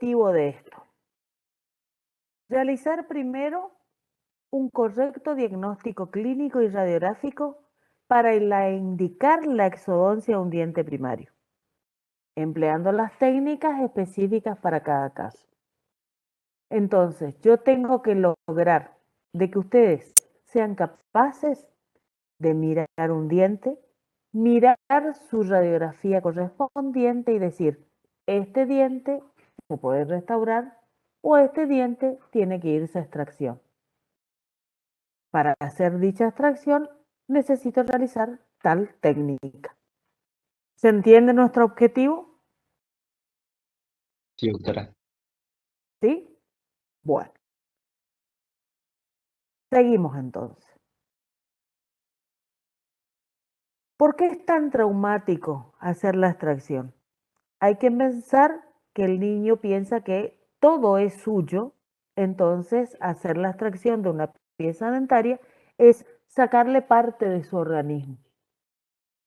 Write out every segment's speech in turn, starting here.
objetivo de esto? Realizar primero un correcto diagnóstico clínico y radiográfico para indicar la exodoncia de un diente primario, empleando las técnicas específicas para cada caso. Entonces, yo tengo que lograr de que ustedes sean capaces de mirar un diente, mirar su radiografía correspondiente y decir, este diente se puede restaurar o este diente tiene que irse a extracción. Para hacer dicha extracción necesito realizar tal técnica. ¿Se entiende nuestro objetivo? Sí, doctora. ¿Sí? Bueno, seguimos entonces. ¿Por qué es tan traumático hacer la extracción? Hay que pensar que el niño piensa que todo es suyo, entonces hacer la extracción de una pieza dentaria es sacarle parte de su organismo.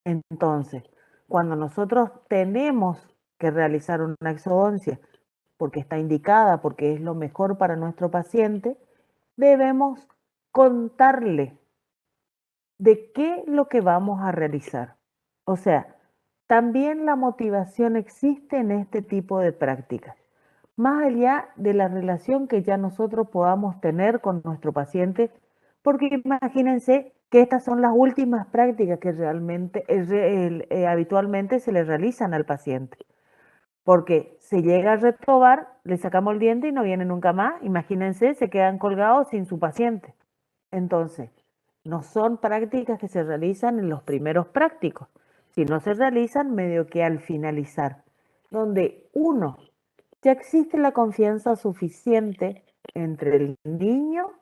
Entonces, cuando nosotros tenemos que realizar una exodoncia, porque está indicada, porque es lo mejor para nuestro paciente, debemos contarle de qué es lo que vamos a realizar. O sea, también la motivación existe en este tipo de prácticas, más allá de la relación que ya nosotros podamos tener con nuestro paciente, porque imagínense que estas son las últimas prácticas que realmente, habitualmente se le realizan al paciente. Porque se llega a retrobar, le sacamos el diente y no viene nunca más. Imagínense, se quedan colgados sin su paciente. Entonces, no son prácticas que se realizan en los primeros prácticos, sino se realizan medio que al finalizar, donde uno, ya existe la confianza suficiente entre el niño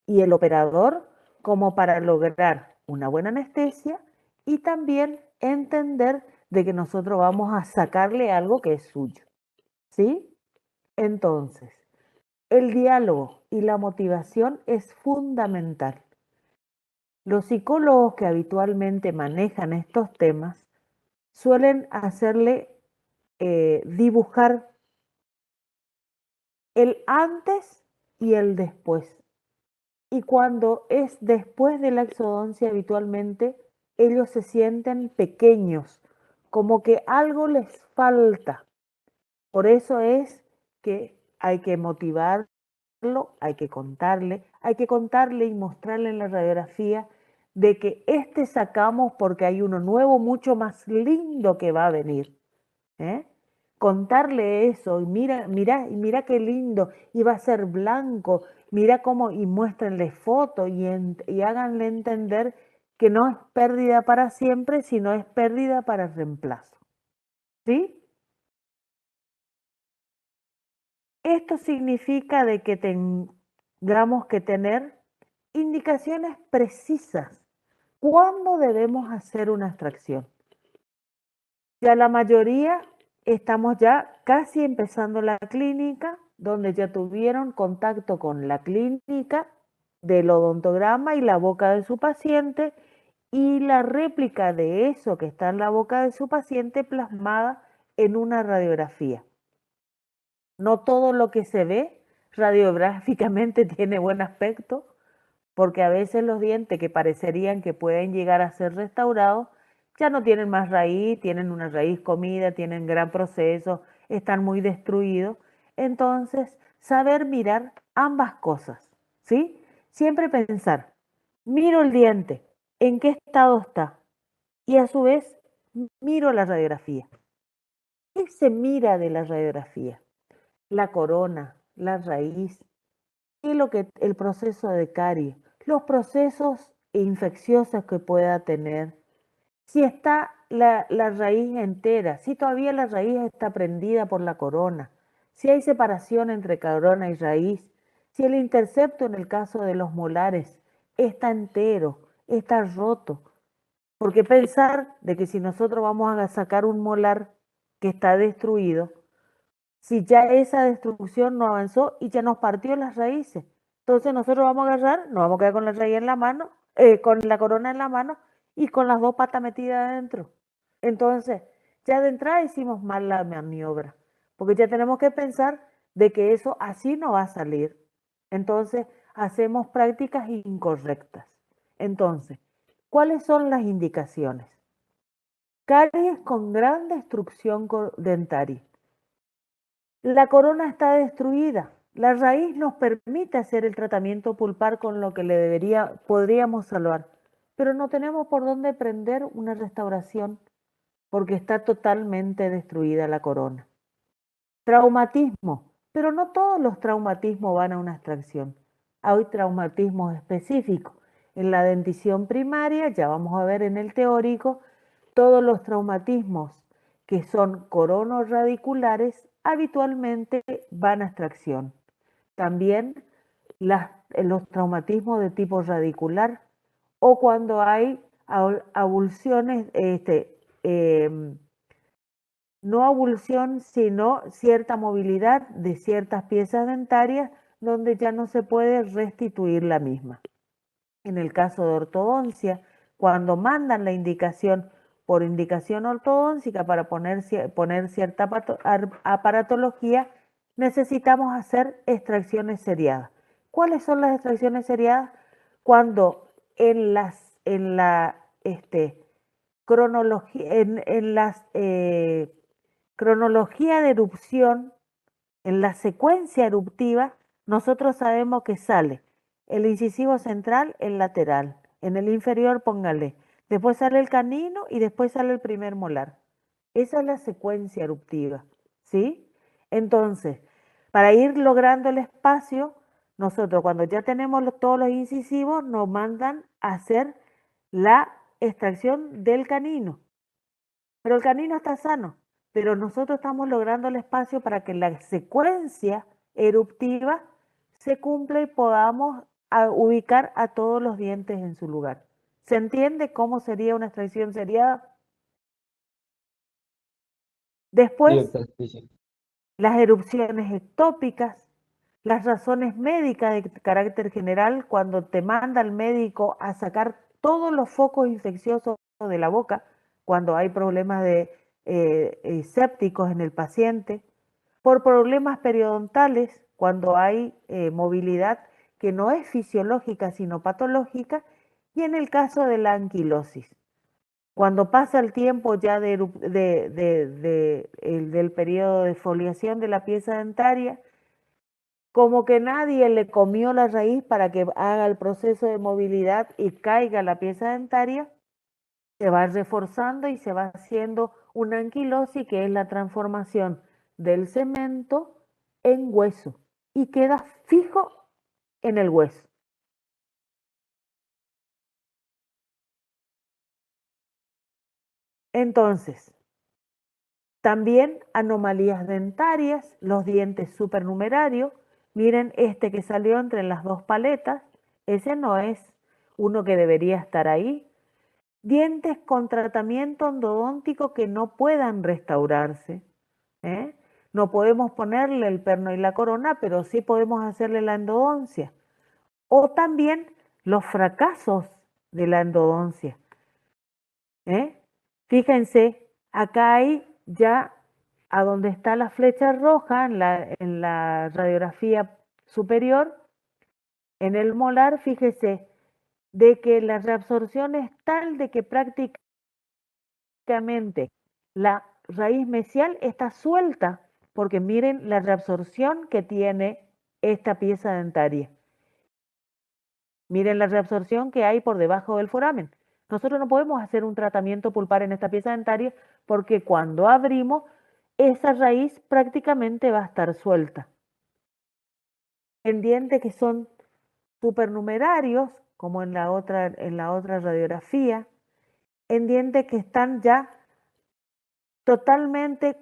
y el operador como para lograr una buena anestesia y también entender de que nosotros vamos a sacarle algo que es suyo. ¿Sí? Entonces, el diálogo y la motivación es fundamental. Los psicólogos que habitualmente manejan estos temas suelen hacerle dibujar el antes y el después. Y cuando es después de la exodoncia, habitualmente ellos se sienten pequeños, como que algo les falta. Por eso es que hay que motivarlo, hay que contarle y mostrarle en la radiografía de que este sacamos porque hay uno nuevo mucho más lindo que va a venir. ¿eh? Contarle eso, y mira qué lindo, y va a ser blanco, mira cómo, y muéstrenle fotos y háganle entender que no es pérdida para siempre, sino es pérdida para reemplazo. ¿Sí? Esto significa de que tengamos que tener indicaciones precisas. ¿Cuándo debemos hacer una extracción? Ya la mayoría estamos ya casi empezando la clínica, donde ya tuvieron contacto con la clínica del odontograma y la boca de su paciente y la réplica de eso que está en la boca de su paciente plasmada en una radiografía. No todo lo que se ve radiográficamente tiene buen aspecto, porque a veces los dientes que parecerían que pueden llegar a ser restaurados ya no tienen más raíz, tienen una raíz comida, tienen gran proceso, están muy destruidos. Entonces, saber mirar ambas cosas, ¿sí? Siempre pensar, miro el diente, ¿en qué estado está? Y a su vez, miro la radiografía. ¿Qué se mira de la radiografía? La corona, la raíz, y el proceso de caries, los procesos infecciosos que pueda tener, si está la raíz entera, si todavía la raíz está prendida por la corona, si hay separación entre corona y raíz, si el intercepto en el caso de los molares está entero, está roto. Porque pensar de que si nosotros vamos a sacar un molar que está destruido, si ya esa destrucción no avanzó y ya nos partió las raíces. Entonces nosotros vamos a agarrar, nos vamos a quedar con la raíz en la mano, con la corona en la mano y con las dos patas metidas adentro. Entonces, ya de entrada hicimos mal la maniobra, porque ya tenemos que pensar de que eso así no va a salir. Entonces, hacemos prácticas incorrectas. Entonces, ¿cuáles son las indicaciones? Caries con gran destrucción dentaria. La corona está destruida. La raíz nos permite hacer el tratamiento pulpar con lo que podríamos salvar, pero no tenemos por dónde prender una restauración porque está totalmente destruida la corona. Traumatismo, pero no todos los traumatismos van a una extracción. Hay traumatismos específicos. En la dentición primaria, ya vamos a ver en el teórico, todos los traumatismos que son coronorradiculares habitualmente van a extracción. También los traumatismos de tipo radicular o cuando hay avulsiones, no avulsión, sino cierta movilidad de ciertas piezas dentarias donde ya no se puede restituir la misma. En el caso de ortodoncia, cuando mandan la indicación por indicación ortodóntica para poner cierta aparatología, necesitamos hacer extracciones seriadas. ¿Cuáles son las extracciones seriadas? Cuando en la cronología, en las cronología de erupción, en la secuencia eruptiva, nosotros sabemos que sale el incisivo central, el lateral, en el inferior póngale, después sale el canino y después sale el primer molar. Esa es la secuencia eruptiva, ¿sí? Entonces, para ir logrando el espacio, nosotros cuando ya tenemos todos los incisivos, nos mandan a hacer la extracción del canino. Pero el canino está sano, pero nosotros estamos logrando el espacio para que la secuencia eruptiva se cumpla y podamos ubicar a todos los dientes en su lugar. ¿Se entiende cómo sería una extracción seriada? Sí, Después, doctor, sí, sí. las erupciones ectópicas, las razones médicas de carácter general, cuando te manda el médico a sacar todos los focos infecciosos de la boca, cuando hay problemas de sépticos en el paciente, por problemas periodontales, cuando hay movilidad que no es fisiológica sino patológica, y en el caso de la anquilosis. Cuando pasa el tiempo ya del periodo de foliación de la pieza dentaria, como que nadie le comió la raíz para que haga el proceso de movilidad y caiga la pieza dentaria, se va reforzando y se va haciendo una anquilosis, que es la transformación del cemento en hueso y queda fijo en el hueso. Entonces, también anomalías dentarias, los dientes supernumerarios. Miren este que salió entre las dos paletas, ese no es uno que debería estar ahí. Dientes con tratamiento endodóntico que no puedan restaurarse. ¿eh? No podemos ponerle el perno y la corona, pero sí podemos hacerle la endodoncia. O también los fracasos de la endodoncia. ¿eh? Fíjense, acá hay ya a donde está la flecha roja en la radiografía superior, en el molar, fíjese de que la reabsorción es tal de que prácticamente la raíz mesial está suelta, porque miren la reabsorción que tiene esta pieza dentaria. Miren la reabsorción que hay por debajo del foramen. Nosotros no podemos hacer un tratamiento pulpar en esta pieza dentaria porque cuando abrimos, esa raíz prácticamente va a estar suelta. En dientes que son supernumerarios, como en la otra radiografía, en dientes que están ya totalmente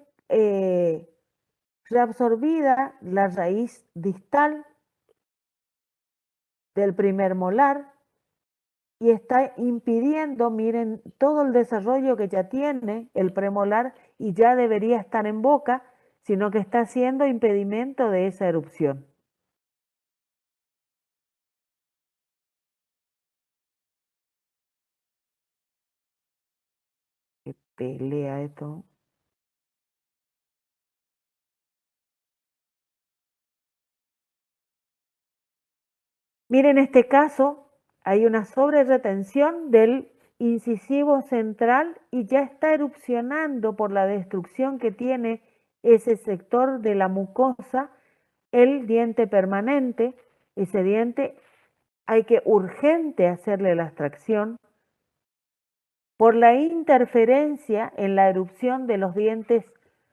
reabsorbida la raíz distal del primer molar y está impidiendo, miren, todo el desarrollo que ya tiene el premolar y ya debería estar en boca, sino que está haciendo impedimento de esa erupción. Qué pelea esto. Miren, en este caso hay una sobreretención del incisivo central y ya está erupcionando por la destrucción que tiene ese sector de la mucosa el diente permanente. Ese diente hay que urgente hacerle la extracción por la interferencia en la erupción de los dientes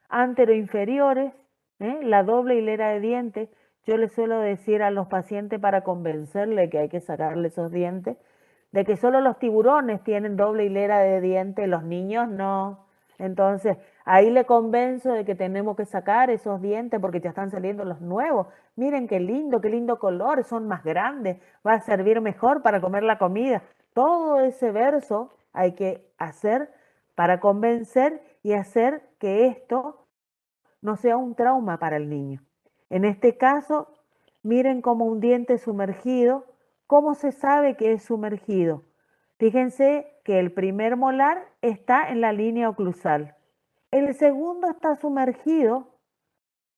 anteroinferiores, la doble hilera de dientes. Yo le suelo decir a los pacientes para convencerle que hay que sacarle esos dientes, de que solo los tiburones tienen doble hilera de dientes, los niños no. Entonces, ahí le convenzo de que tenemos que sacar esos dientes porque ya están saliendo los nuevos. Miren qué lindo color, son más grandes, va a servir mejor para comer la comida. Todo ese verso hay que hacer para convencer y hacer que esto no sea un trauma para el niño. En este caso, miren como un diente sumergido. ¿Cómo se sabe que es sumergido? Fíjense que el primer molar está en la línea oclusal. El segundo está sumergido.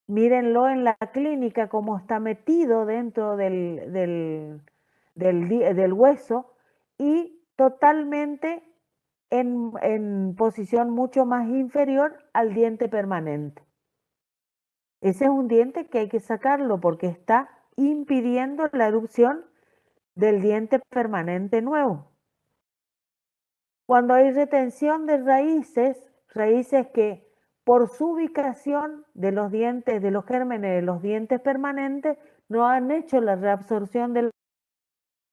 Mírenlo en la clínica como está metido dentro del hueso y totalmente en posición mucho más inferior al diente permanente. Ese es un diente que hay que sacarlo porque está impidiendo la erupción del diente permanente nuevo. Cuando hay retención de raíces, raíces que por su ubicación de los dientes, de los gérmenes de los dientes permanentes, no han hecho la reabsorción de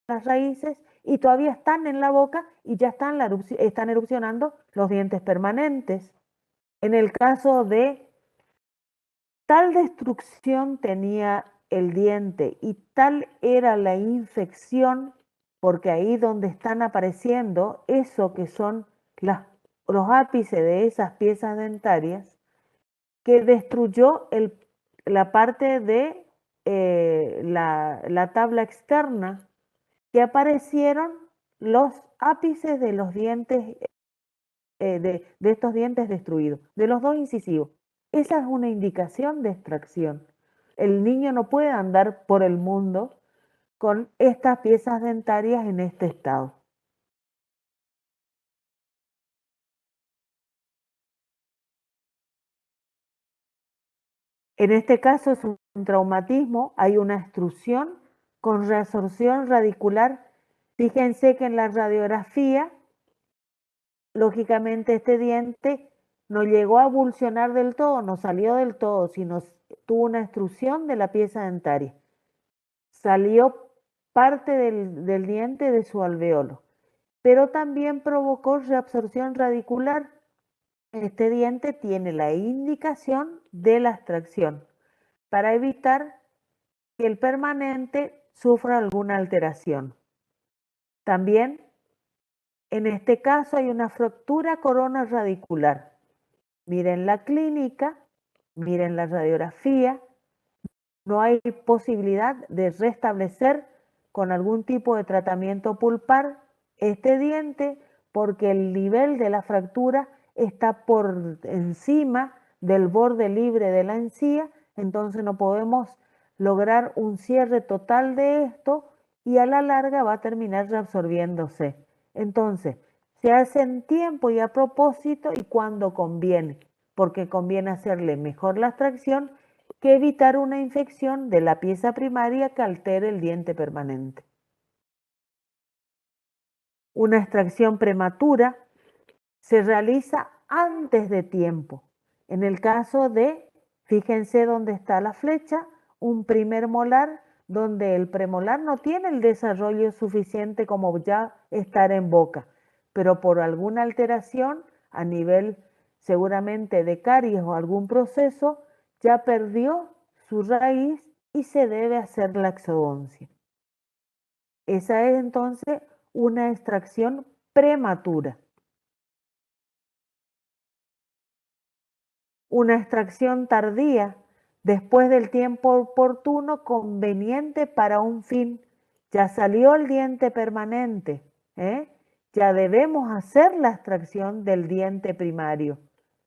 las raíces y todavía están en la boca y ya están erupcionando los dientes permanentes. En el caso de tal destrucción tenía el diente y tal era la infección, porque ahí donde están apareciendo eso que son los ápices de esas piezas dentarias, que destruyó la parte de la tabla externa, que aparecieron los ápices de los dientes, de estos dientes destruidos, de los dos incisivos. Esa es una indicación de extracción. El niño no puede andar por el mundo con estas piezas dentarias en este estado. En este caso es un traumatismo, hay una extrusión con reabsorción radicular. Fíjense que en la radiografía, lógicamente este diente no llegó a avulsionar del todo, no salió del todo, sino tuvo una extrusión de la pieza dentaria. Salió parte del diente de su alveolo, pero también provocó reabsorción radicular. Este diente tiene la indicación de la extracción para evitar que el permanente sufra alguna alteración. También en este caso hay una fractura corona radicular. Miren la clínica, miren la radiografía, no hay posibilidad de restablecer con algún tipo de tratamiento pulpar este diente porque el nivel de la fractura está por encima del borde libre de la encía, entonces no podemos lograr un cierre total de esto y a la larga va a terminar reabsorbiéndose. Entonces, se hace en tiempo y a propósito y cuando conviene, porque conviene hacerle mejor la extracción que evitar una infección de la pieza primaria que altere el diente permanente. Una extracción prematura se realiza antes de tiempo. En el caso de, fíjense dónde está la flecha, un primer molar donde el premolar no tiene el desarrollo suficiente como ya estar en boca, pero por alguna alteración a nivel seguramente de caries o algún proceso, ya perdió su raíz y se debe hacer la exodoncia. Esa es entonces una extracción prematura. Una extracción tardía después del tiempo oportuno conveniente para un fin. Ya salió el diente permanente, ya debemos hacer la extracción del diente primario,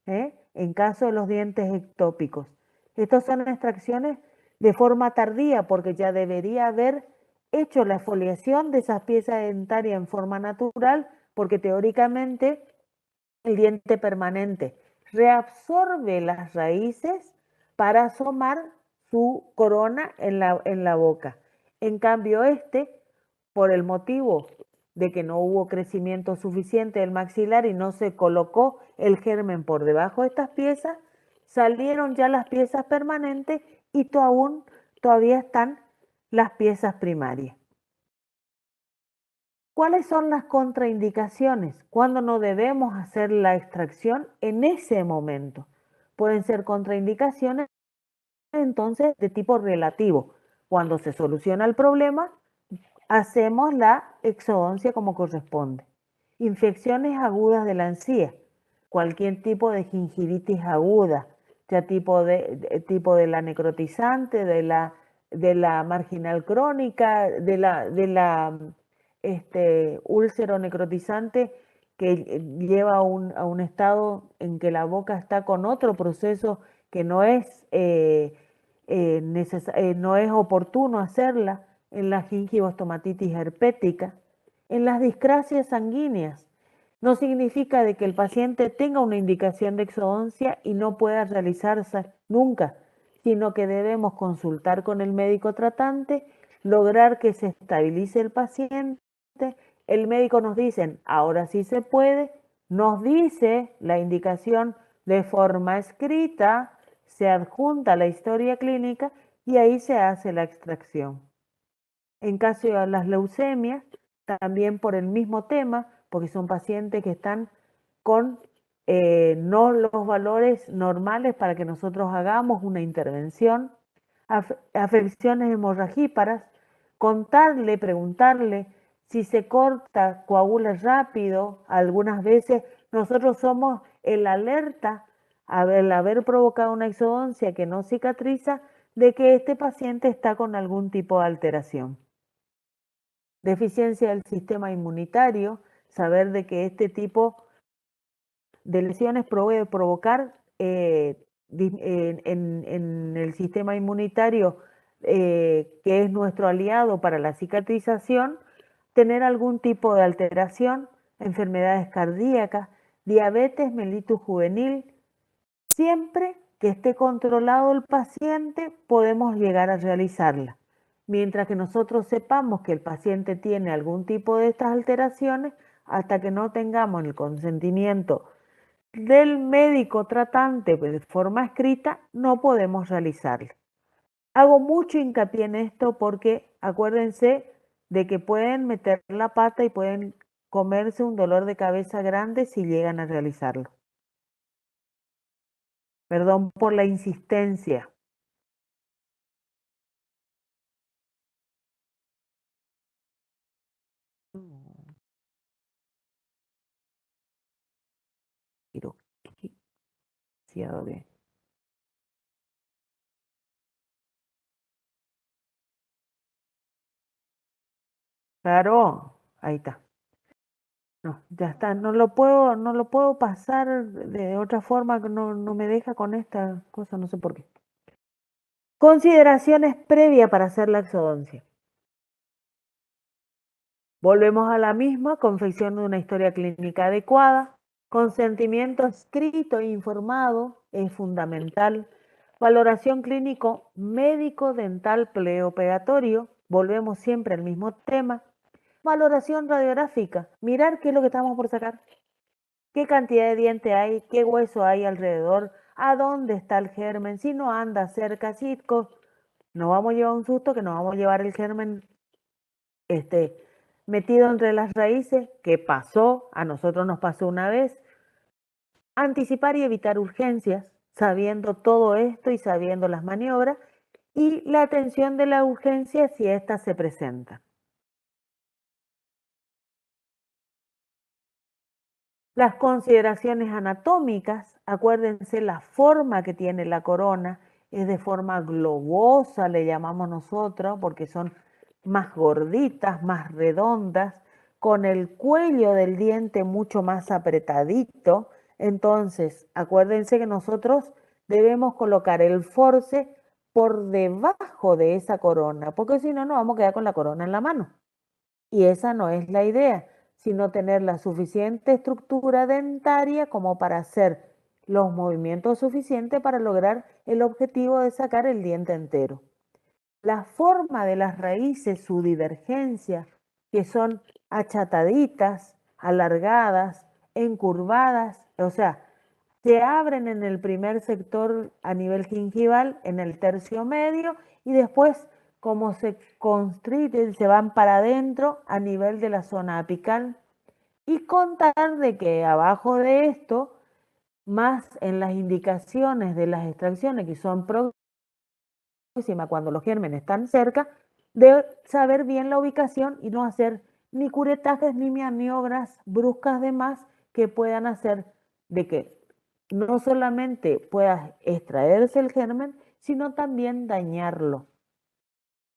en caso de los dientes ectópicos. Estas son extracciones de forma tardía porque ya debería haber hecho la exfoliación de esas piezas dentarias en forma natural, porque teóricamente el diente permanente reabsorbe las raíces para asomar su corona en la boca. En cambio, por el motivo de que no hubo crecimiento suficiente del maxilar y no se colocó el germen por debajo de estas piezas, salieron ya las piezas permanentes y todavía están las piezas primarias. ¿Cuáles son las contraindicaciones? Cuando no debemos hacer la extracción en ese momento. Pueden ser contraindicaciones entonces de tipo relativo. Cuando se soluciona el problema, hacemos la exodoncia como corresponde. Infecciones agudas de la encía, cualquier tipo de gingivitis aguda, ya tipo de la necrotizante, de la marginal crónica, de la úlcero necrotizante que lleva a un estado en que la boca está con otro proceso que no es no es oportuno hacerla, en la gingivostomatitis herpética, en las discrasias sanguíneas. No significa de que el paciente tenga una indicación de exodoncia y no pueda realizarse nunca, sino que debemos consultar con el médico tratante, lograr que se estabilice el paciente. El médico nos dice, ahora sí se puede, nos dice la indicación de forma escrita, se adjunta la historia clínica y ahí se hace la extracción. En caso de las leucemias, también por el mismo tema, porque son pacientes que están con no los valores normales para que nosotros hagamos una intervención, afecciones hemorragíparas, contarle, preguntarle si se corta, coagula rápido. Algunas veces nosotros somos el alerta al haber provocado una exodoncia que no cicatriza de que este paciente está con algún tipo de alteración. Deficiencia del sistema inmunitario, saber de que este tipo de lesiones puede provocar en el sistema inmunitario, que es nuestro aliado para la cicatrización, tener algún tipo de alteración, enfermedades cardíacas, diabetes mellitus juvenil. Siempre que esté controlado el paciente, podemos llegar a realizarla. Mientras que nosotros sepamos que el paciente tiene algún tipo de estas alteraciones, hasta que no tengamos el consentimiento del médico tratante de forma escrita, no podemos realizarla. Hago mucho hincapié en esto porque acuérdense de que pueden meter la pata y pueden comerse un dolor de cabeza grande si llegan a realizarlo. Perdón por la insistencia. Claro, ahí está. No, ya está. No lo puedo pasar de otra forma, que no me deja con esta cosa, no sé por qué. Consideraciones previas para hacer la exodoncia. Volvemos a la misma, confección de una historia clínica adecuada, consentimiento escrito e informado es fundamental, valoración clínico médico dental preoperatorio, volvemos siempre al mismo tema, valoración radiográfica, mirar qué es lo que estamos por sacar, qué cantidad de diente hay, qué hueso hay alrededor, a dónde está el germen, si no anda cerca, si no vamos a llevar un susto, que nos vamos a llevar el germen metido entre las raíces, que pasó, a nosotros nos pasó una vez. Anticipar y evitar urgencias, sabiendo todo esto y sabiendo las maniobras, y la atención de la urgencia si ésta se presenta. Las consideraciones anatómicas, acuérdense la forma que tiene la corona, es de forma globosa, le llamamos nosotros, porque son más gorditas, más redondas, con el cuello del diente mucho más apretadito. Entonces, acuérdense que nosotros debemos colocar el force por debajo de esa corona, porque si no, nos vamos a quedar con la corona en la mano. Y esa no es la idea, sino tener la suficiente estructura dentaria como para hacer los movimientos suficientes para lograr el objetivo de sacar el diente entero. La forma de las raíces, su divergencia, que son achataditas, alargadas, encurvadas, o sea, se abren en el primer sector a nivel gingival, en el tercio medio, y después, como se constrigen, se van para adentro a nivel de la zona apical. Y contar de que abajo de esto, más en las indicaciones de las extracciones que son próximas cuando los gérmenes están cerca, de saber bien la ubicación y no hacer ni curetajes ni maniobras bruscas de más que puedan hacer de que no solamente pueda extraerse el germen, sino también dañarlo.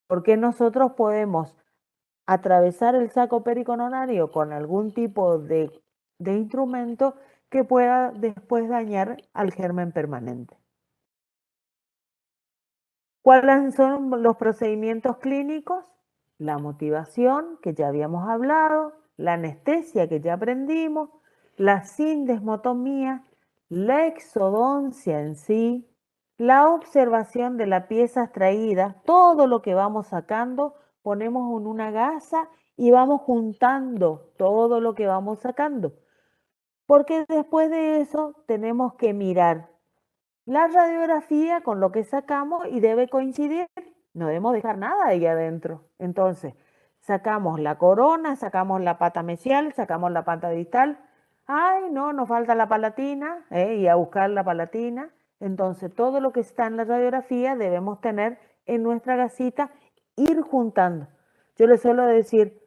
Porque nosotros podemos atravesar el saco pericoronario con algún tipo de instrumento que pueda después dañar al germen permanente. ¿Cuáles son los procedimientos clínicos? La motivación, que ya habíamos hablado, la anestesia, que ya aprendimos, la sindesmotomía, la exodoncia en sí, la observación de la pieza extraída, todo lo que vamos sacando, ponemos en una gasa y vamos juntando todo lo que vamos sacando. Porque después de eso tenemos que mirar la radiografía con lo que sacamos y debe coincidir. No debemos dejar nada ahí adentro. Entonces, sacamos la corona, sacamos la pata mesial, sacamos la pata distal. Ay, no, nos falta la palatina, y a buscar la palatina. Entonces, todo lo que está en la radiografía debemos tener en nuestra gasita, ir juntando. Yo le suelo decir,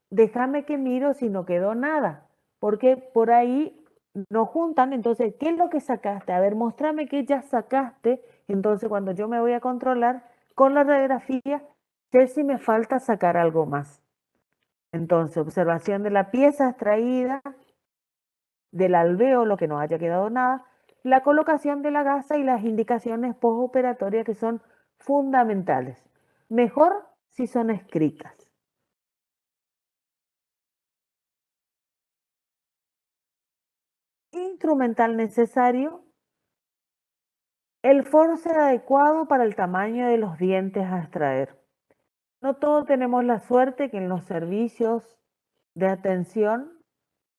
déjame que miro si no quedó nada, porque por ahí no juntan. Entonces, ¿qué es lo que sacaste? A ver, mostrame qué ya sacaste. Entonces, cuando yo me voy a controlar con la radiografía, sé si me falta sacar algo más. Entonces, observación de la pieza extraída, del alvéolo, que no haya quedado nada, la colocación de la gasa y las indicaciones postoperatorias, que son fundamentales. Mejor si son escritas. Instrumental necesario: el force adecuado para el tamaño de los dientes a extraer. No todos tenemos la suerte que en los servicios de atención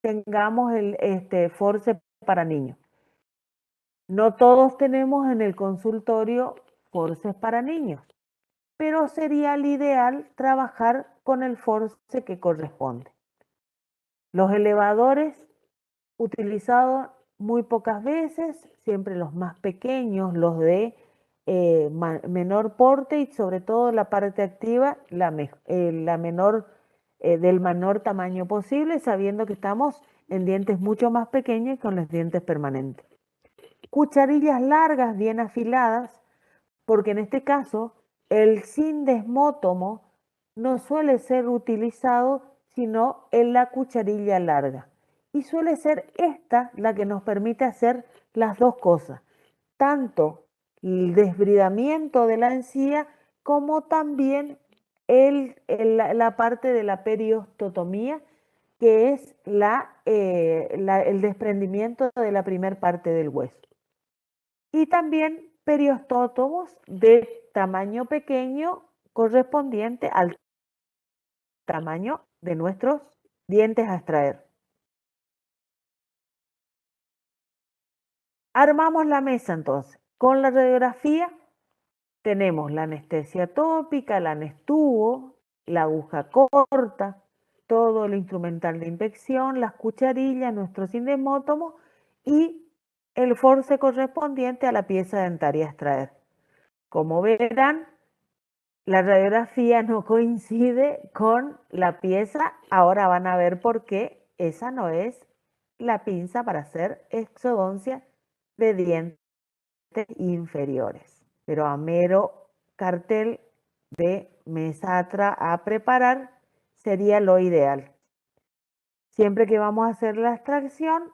tengamos el force para niños. No todos tenemos en el consultorio forces para niños, pero sería el ideal trabajar con el force que corresponde. Los elevadores utilizados muy pocas veces, siempre los más pequeños, los de menor porte, y sobre todo la parte activa, la menor, del menor tamaño posible, sabiendo que estamos en dientes mucho más pequeños que con los dientes permanentes. Cucharillas largas, bien afiladas, porque en este caso el sindesmótomo no suele ser utilizado sino en la cucharilla larga. Y suele ser esta la que nos permite hacer las dos cosas, tanto el desbridamiento de la encía como también la parte de la periostotomía, que es el desprendimiento de la primer parte del hueso. Y también periostótomos de tamaño pequeño correspondiente al tamaño de nuestros dientes a extraer. Armamos la mesa entonces. Con la radiografía tenemos la anestesia tópica, el anestubo, la aguja corta, todo el instrumental de inspección, las cucharillas, nuestro sindesmótomo y el force correspondiente a la pieza dentaria a extraer. Como verán, la radiografía no coincide con la pieza. Ahora van a ver por qué esa no es la pinza para hacer exodoncia de dientes inferiores. Pero a mero cartel de mesatra a preparar sería lo ideal. Siempre que vamos a hacer la extracción,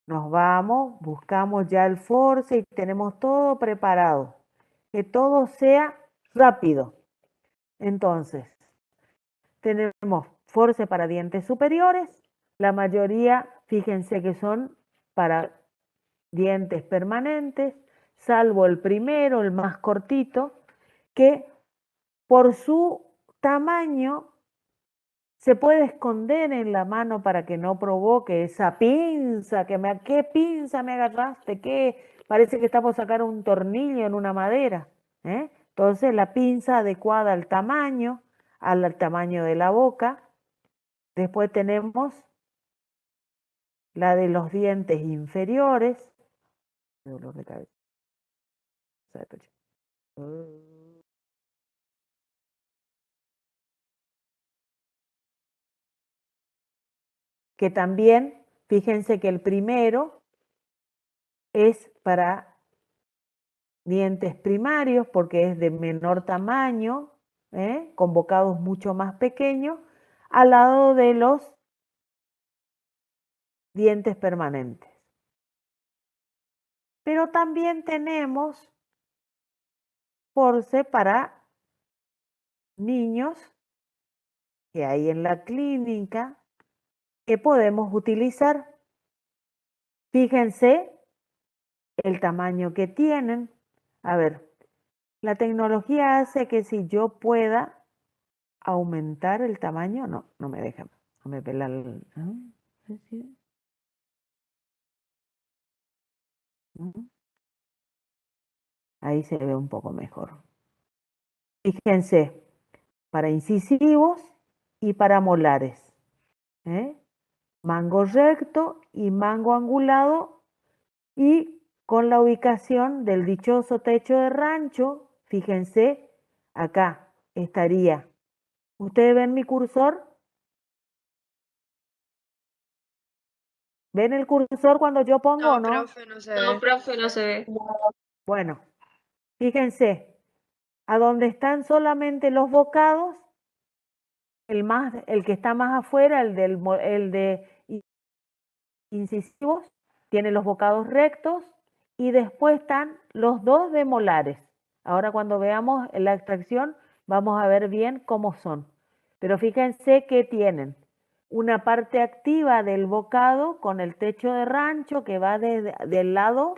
Nos vamos, buscamos ya el force y tenemos todo preparado. Que todo sea rápido. Entonces, tenemos force para dientes superiores. La mayoría, fíjense que son para dientes permanentes, salvo el primero, el más cortito, que por su tamaño se puede esconder en la mano para que no provoque esa pinza, ¿qué pinza me agarraste? ¿Qué? Parece que está por sacar un tornillo en una madera. Entonces la pinza adecuada al tamaño de la boca. Después tenemos la de los dientes inferiores. Dolor de cabeza. Que también, fíjense que el primero es para dientes primarios porque es de menor tamaño, con bocados mucho más pequeños, al lado de los dientes permanentes. Pero también tenemos force para niños que hay en la clínica que podemos utilizar. Fíjense el tamaño que tienen. A ver, la tecnología hace que si yo pueda aumentar el tamaño, no me deja, no me pela el... Ahí se ve un poco mejor. Fíjense, para incisivos y para molares. Mango recto y mango angulado, y con la ubicación del dichoso techo de rancho, fíjense, acá estaría. ¿Ustedes ven mi cursor? ¿Ven el cursor cuando yo pongo o no? No, profe, no se ve. No, profe, no se ve. Bueno, fíjense, a donde están solamente los bocados, el que está más afuera, el de incisivos, tiene los bocados rectos, y después están los dos de molares. Ahora cuando veamos la extracción vamos a ver bien cómo son. Pero fíjense que tienen una parte activa del bocado con el techo de rancho que va del lado.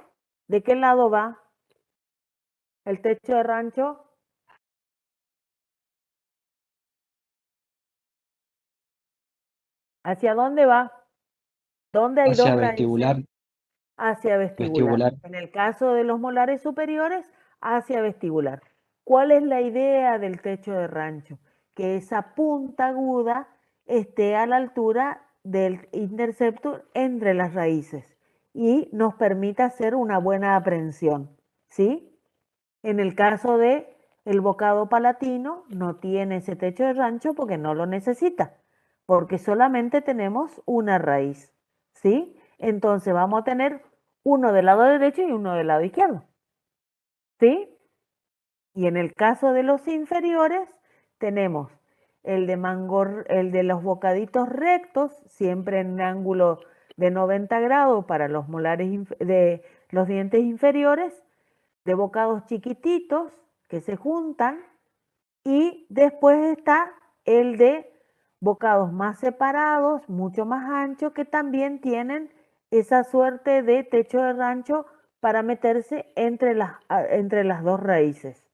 ¿De qué lado va el techo de rancho? ¿Hacia dónde va? ¿Dónde hay Hacia dos raíces? vestibular, Hacia vestibular. vestibular. En el caso de los molares superiores, hacia vestibular. ¿Cuál es la idea del techo de rancho? Que esa punta aguda esté a la altura del interceptor entre las raíces y nos permita hacer una buena aprehensión, ¿sí? En el caso de el bocado palatino, no tiene ese techo de rancho porque no lo necesita, porque solamente tenemos una raíz, ¿sí? Entonces vamos a tener uno del lado derecho y uno del lado izquierdo, ¿sí? Y en el caso de los inferiores, tenemos el de los bocaditos rectos, siempre en un ángulo de 90 grados para los molares de los dientes inferiores, de bocados chiquititos que se juntan, y después está el de bocados más separados, mucho más anchos, que también tienen esa suerte de techo de rancho para meterse entre las dos raíces,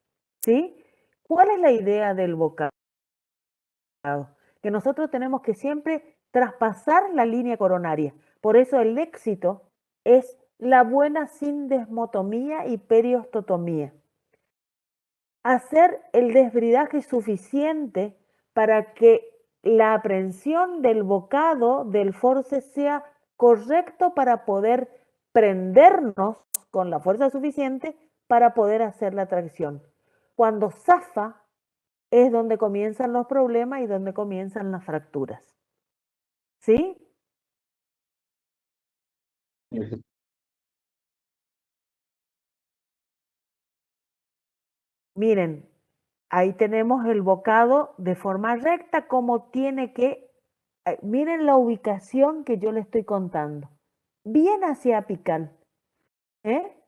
¿sí? ¿Cuál es la idea del bocado? Que nosotros tenemos que siempre traspasar la línea coronaria. Por eso el éxito es la buena sindesmotomía y periostotomía. Hacer el desbridaje suficiente para que la aprehensión del bocado del force sea correcto para poder prendernos con la fuerza suficiente para poder hacer la tracción. Cuando zafa es donde comienzan los problemas y donde comienzan las fracturas. ¿Sí? Miren, ahí tenemos el bocado de forma recta como tiene que... Miren la ubicación que yo le estoy contando. bien hacia apical,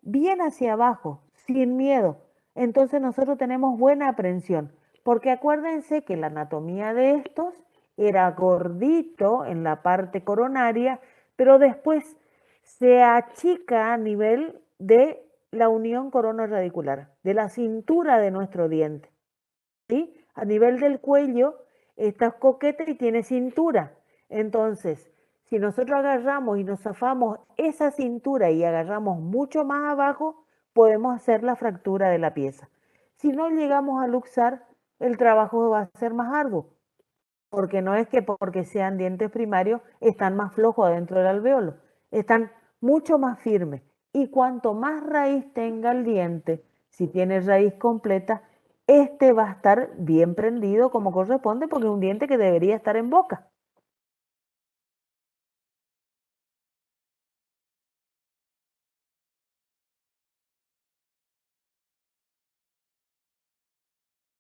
bien hacia abajo, sin miedo. Entonces nosotros tenemos buena aprensión, porque acuérdense que la anatomía de estos era gordito en la parte coronaria, pero después se achica a nivel de la unión coronaradicular, de la cintura de nuestro diente. ¿Sí? A nivel del cuello está coquete y tiene cintura. Entonces, si nosotros agarramos y nos zafamos esa cintura y agarramos mucho más abajo, podemos hacer la fractura de la pieza. Si no llegamos a luxar, el trabajo va a ser más arduo, porque no es que porque sean dientes primarios están más flojos adentro del alveolo, están mucho más firmes. Y cuanto más raíz tenga el diente, si tiene raíz completa, este va a estar bien prendido como corresponde, porque es un diente que debería estar en boca.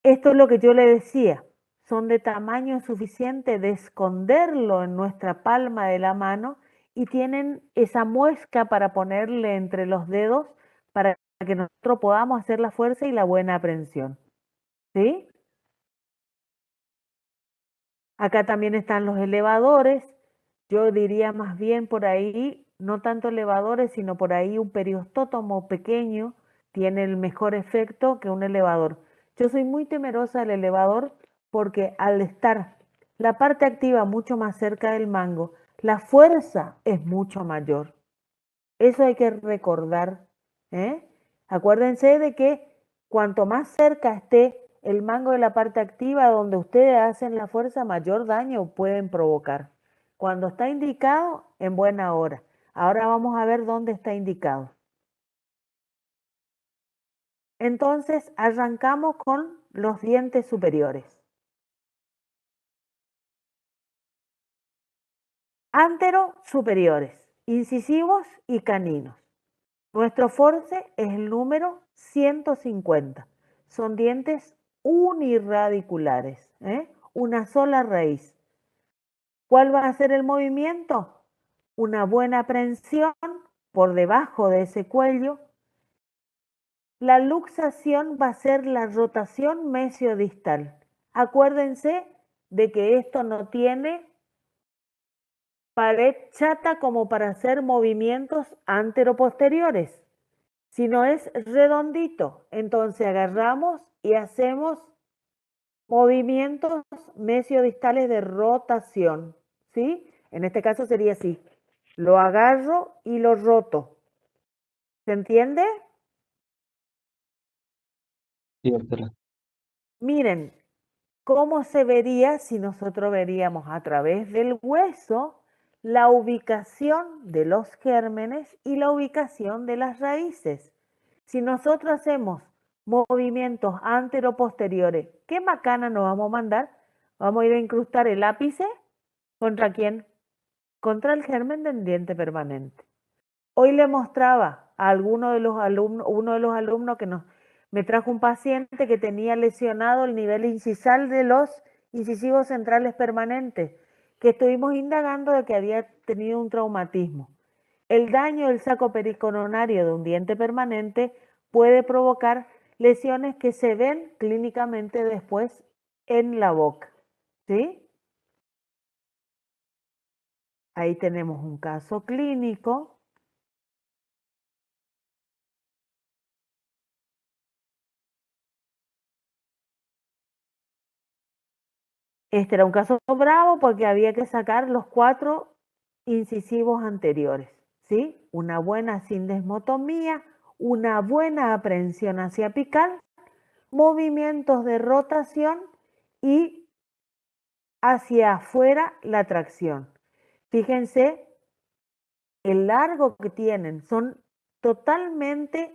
Esto es lo que yo le decía, son de tamaño suficiente de esconderlo en nuestra palma de la mano y tienen esa muesca para ponerle entre los dedos para que nosotros podamos hacer la fuerza y la buena aprensión. ¿Sí? Acá también están los elevadores. Yo diría más bien por ahí, no tanto elevadores, sino por ahí un periostótomo pequeño tiene el mejor efecto que un elevador. Yo soy muy temerosa del elevador porque al estar la parte activa mucho más cerca del mango, la fuerza es mucho mayor. Eso hay que recordar. ¿eh? Acuérdense de que cuanto más cerca esté el mango de la parte activa donde ustedes hacen la fuerza, mayor daño pueden provocar. Cuando está indicado, en buena hora. Ahora vamos a ver dónde está indicado. Entonces, arrancamos con los dientes superiores. Antero superiores, incisivos y caninos. Nuestro force es el número 150. Son dientes unirradiculares, una sola raíz. ¿Cuál va a ser el movimiento? Una buena prensión por debajo de ese cuello. La luxación va a ser la rotación mesiodistal. Acuérdense de que esto no tiene pared chata como para hacer movimientos anteroposteriores, sino es redondito. Entonces agarramos y hacemos movimientos mesiodistales de rotación, ¿sí? En este caso sería así. Lo agarro y lo roto. ¿Se entiende? Sí, doctora. Miren, ¿cómo se vería si nosotros veríamos a través del hueso la ubicación de los gérmenes y la ubicación de las raíces? Si nosotros hacemos movimientos anteroposteriores, ¿qué macana nos vamos a mandar? Vamos a ir a incrustar el ápice. ¿Contra quién? Contra el germen del diente permanente. Hoy le mostraba a uno de los alumnos que me trajo un paciente que tenía lesionado el nivel incisal de los incisivos centrales permanentes, que estuvimos indagando de que había tenido un traumatismo. El daño del saco pericoronario de un diente permanente puede provocar lesiones que se ven clínicamente después en la boca. ¿Sí? Ahí tenemos un caso clínico. Este era un caso bravo porque había que sacar los 4 incisivos anteriores, ¿sí? Una buena sindesmotomía, una buena aprehensión hacia apical, movimientos de rotación y hacia afuera la tracción. Fíjense el largo que tienen, son totalmente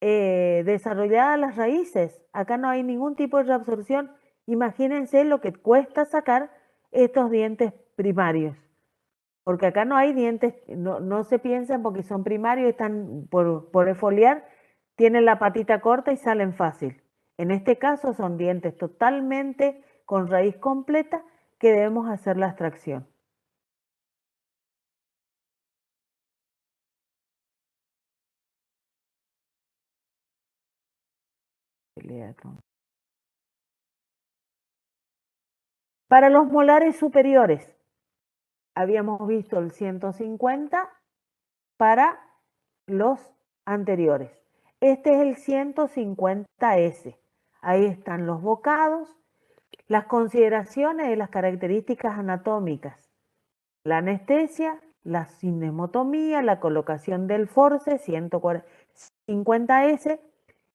desarrolladas las raíces. Acá no hay ningún tipo de reabsorción. Imagínense lo que cuesta sacar estos dientes primarios. Porque acá no hay dientes, no se piensan porque son primarios, están por esfoliar, tienen la patita corta y salen fácil. En este caso son dientes totalmente con raíz completa que debemos hacer la extracción. Para los molares superiores, habíamos visto el 150 para los anteriores. Este es el 150S. Ahí están los bocados, las consideraciones de las características anatómicas, la anestesia, la cinemotomía, la colocación del force, 150S,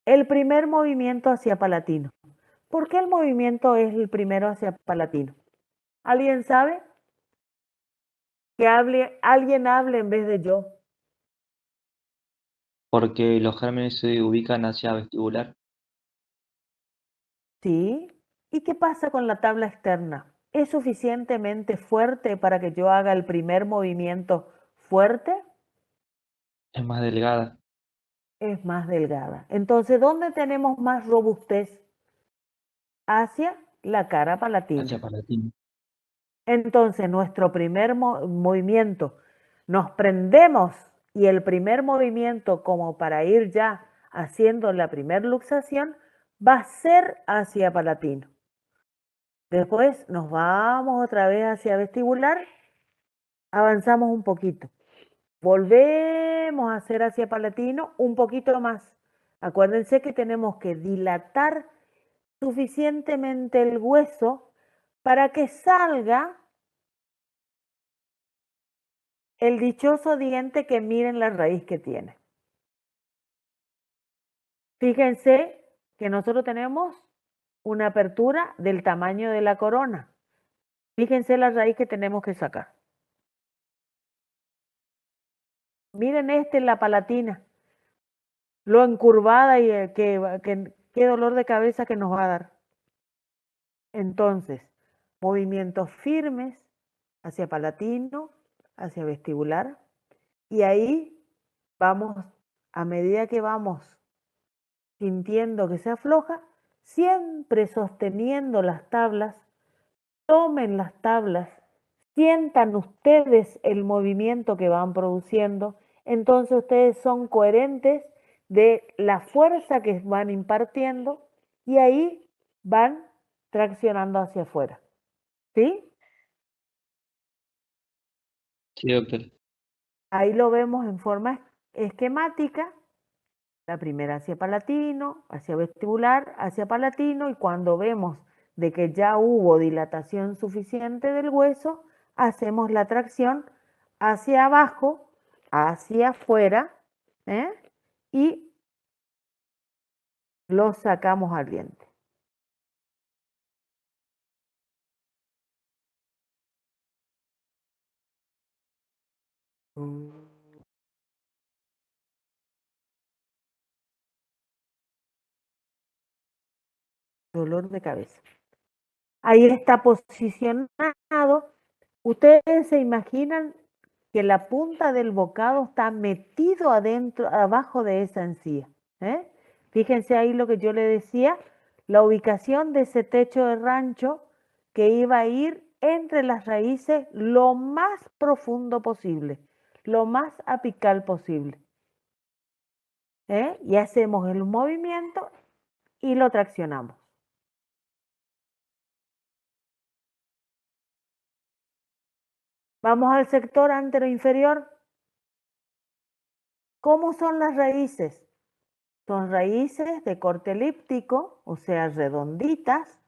el primer movimiento hacia palatino. ¿Por qué el movimiento es el primero hacia palatino? ¿Alguien sabe? Que alguien hable en vez de yo. Porque los gérmenes se ubican hacia vestibular. ¿Sí? ¿Y qué pasa con la tabla externa? ¿Es suficientemente fuerte para que yo haga el primer movimiento fuerte? Es más delgada. Es más delgada. Entonces, ¿dónde tenemos más robustez? Hacia la cara palatina. Hacia palatino. Entonces, nuestro primer movimiento, nos prendemos y el primer movimiento como para ir ya haciendo la primer luxación va a ser hacia palatino. Después nos vamos otra vez hacia vestibular, avanzamos un poquito. Volvemos a hacer hacia palatino un poquito más. Acuérdense que tenemos que dilatar suficientemente el hueso para que salga el dichoso diente que miren la raíz que tiene. Fíjense que nosotros tenemos una apertura del tamaño de la corona. Fíjense la raíz que tenemos que sacar. Miren la palatina, lo encurvada y qué dolor de cabeza que nos va a dar. Entonces, movimientos firmes hacia palatino, hacia vestibular, y ahí vamos, a medida que vamos sintiendo que se afloja, siempre sosteniendo las tablas, tomen las tablas, sientan ustedes el movimiento que van produciendo, entonces ustedes son coherentes de la fuerza que van impartiendo y ahí van traccionando hacia afuera. ¿Sí? Sí, doctor. Ahí lo vemos en forma esquemática. La primera hacia palatino, hacia vestibular, hacia palatino, y cuando vemos de que ya hubo dilatación suficiente del hueso, hacemos la tracción hacia abajo, hacia afuera, y lo sacamos al diente. Dolor de cabeza. Ahí está posicionado. Ustedes se imaginan que la punta del bocado está metido adentro, abajo de esa encía. Fíjense ahí lo que yo le decía, la ubicación de ese techo de rancho que iba a ir entre las raíces lo más profundo posible, lo más apical posible. Y hacemos el movimiento y lo traccionamos. Vamos al sector anteroinferior. ¿Cómo son las raíces? Son raíces de corte elíptico, o sea, redonditas,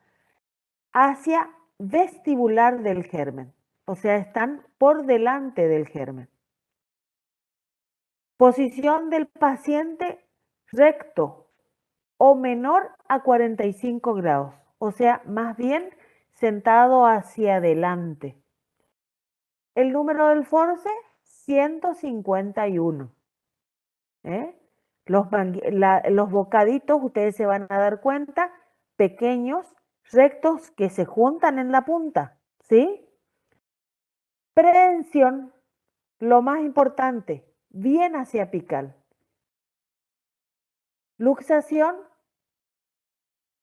hacia vestibular del germen, o sea, están por delante del germen. Posición del paciente recto o menor a 45 grados, o sea, más bien sentado hacia adelante. El número del force, 151. Los bocaditos, ustedes se van a dar cuenta, pequeños, rectos, que se juntan en la punta, ¿sí? Prevención, lo más importante, bien hacia apical. Luxación,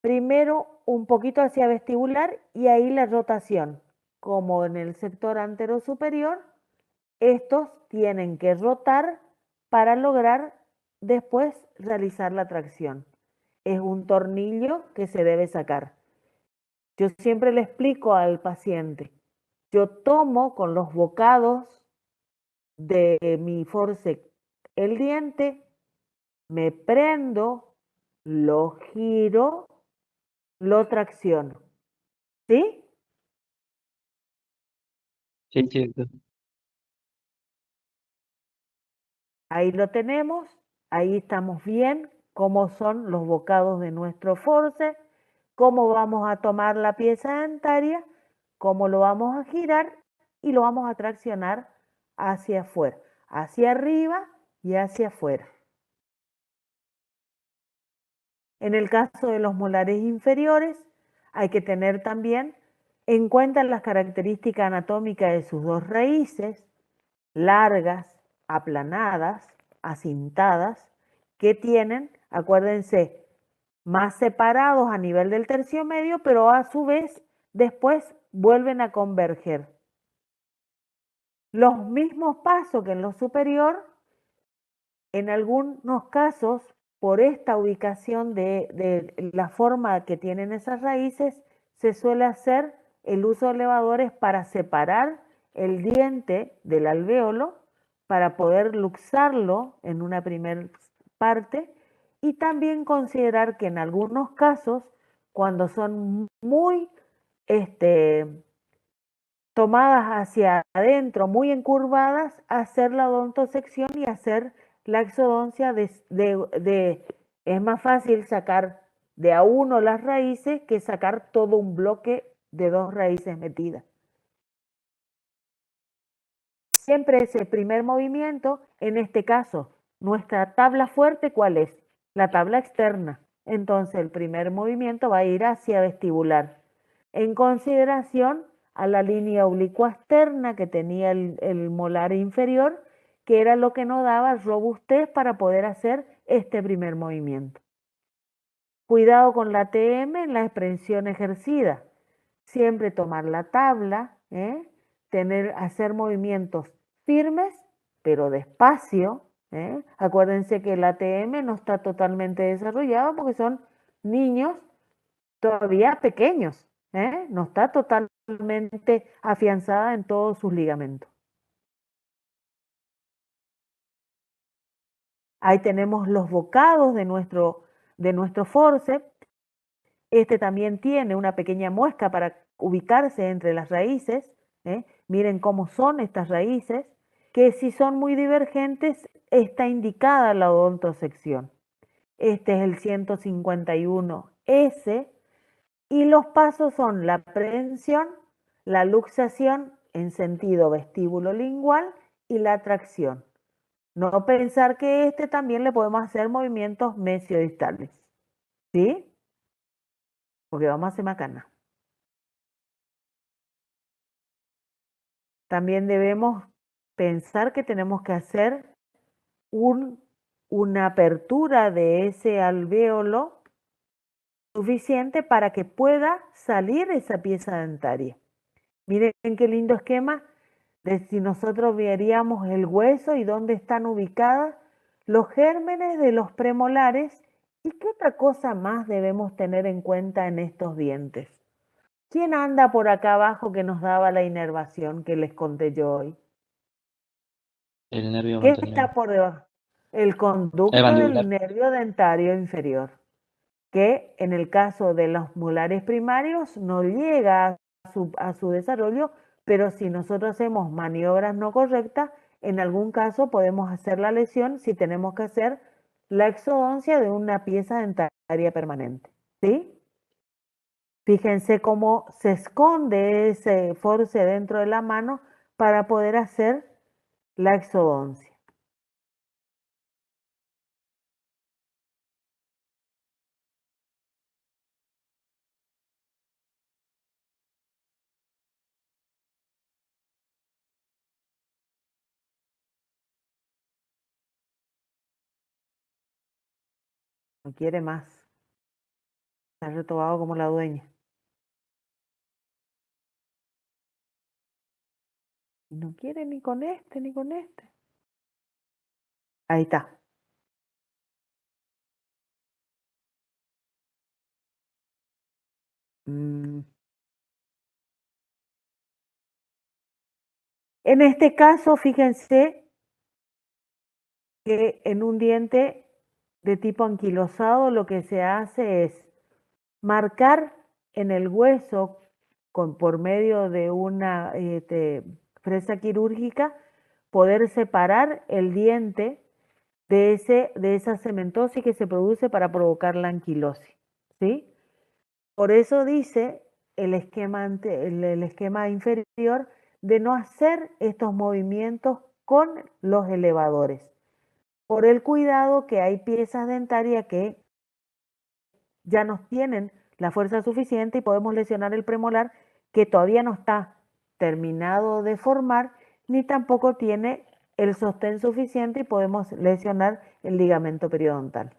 primero un poquito hacia vestibular y ahí la rotación. Como en el sector anterosuperior, estos tienen que rotar para lograr después realizar la tracción. es un tornillo que se debe sacar. Yo siempre le explico al paciente, yo tomo con los bocados de mi forceps el diente, me prendo, lo giro, lo tracciono. ¿Sí? Sí, sí, doctor. Ahí lo tenemos, ahí estamos bien, cómo son los bocados de nuestro forceps, cómo vamos a tomar la pieza dentaria, cómo lo vamos a girar y lo vamos a traccionar hacia afuera, hacia arriba y hacia afuera. En el caso de los molares inferiores, hay que tener también en cuenta las características anatómicas de sus dos raíces, largas, aplanadas, acintadas, que tienen, acuérdense, más separados a nivel del tercio medio, pero a su vez después vuelven a converger. Los mismos pasos que en lo superior, en algunos casos, por esta ubicación de la forma que tienen esas raíces, se suele hacer el uso de elevadores para separar el diente del alvéolo, para poder luxarlo en una primera parte, y también considerar que en algunos casos, cuando son muy tomadas hacia adentro, muy encurvadas, hacer la odontosección y hacer la exodoncia es más fácil sacar de a uno las raíces que sacar todo un bloque de dos raíces metidas. Siempre ese primer movimiento, en este caso, nuestra tabla fuerte, ¿cuál es? La tabla externa. Entonces el primer movimiento va a ir hacia vestibular, en consideración a la línea oblicua externa que tenía el molar inferior, que era lo que nos daba robustez para poder hacer este primer movimiento. Cuidado con la TM en la expresión ejercida. Siempre tomar la tabla, hacer movimientos firmes, pero despacio. Acuérdense que la TM no está totalmente desarrollada porque son niños todavía pequeños. No está totalmente afianzada en todos sus ligamentos. Ahí tenemos los bocados de nuestro forceps. Este también tiene una pequeña muesca para ubicarse entre las raíces. Miren cómo son estas raíces, que si son muy divergentes está indicada la odontosección. Este es el 151S y los pasos son la prehensión, la luxación en sentido vestíbulo lingual y la tracción. No pensar que también le podemos hacer movimientos mesiodistales, ¿sí? Porque vamos a hacer macana. También debemos pensar que tenemos que hacer una apertura de ese alvéolo suficiente para que pueda salir esa pieza dentaria. Miren qué lindo esquema de si nosotros veríamos el hueso y dónde están ubicadas los gérmenes de los premolares y qué otra cosa más debemos tener en cuenta en estos dientes. ¿Quién anda por acá abajo que nos daba la inervación que les conté yo hoy? El nervio ¿Qué mantenimiento. está por debajo? El conducto El mandibular. del nervio dentario inferior, que en el caso de los molares primarios no llega a su desarrollo, pero si nosotros hacemos maniobras no correctas, en algún caso podemos hacer la lesión si tenemos que hacer la exodoncia de una pieza dentaria permanente. ¿Sí? Fíjense cómo se esconde ese force dentro de la mano para poder hacer la exodoncia. No quiere más. Está retobado como la dueña. No quiere ni con este, ni con este. Ahí está. En este caso, fíjense que en un diente de tipo anquilosado lo que se hace es marcar en el hueso por medio de una fresa quirúrgica, poder separar el diente de esa cementosis que se produce para provocar la anquilosis, ¿sí? Por eso dice el esquema inferior de no hacer estos movimientos con los elevadores, por el cuidado que hay piezas dentarias que ya no tienen la fuerza suficiente y podemos lesionar el premolar que todavía no está terminado de formar ni tampoco tiene el sostén suficiente y podemos lesionar el ligamento periodontal.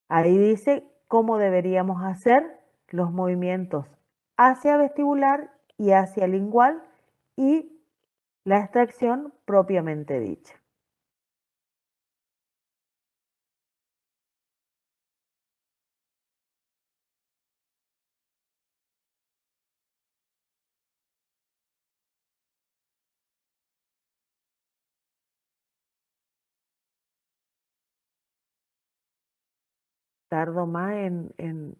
Ahí dice cómo deberíamos hacer los movimientos hacia vestibular y hacia lingual y la extracción propiamente dicha. Tardo más en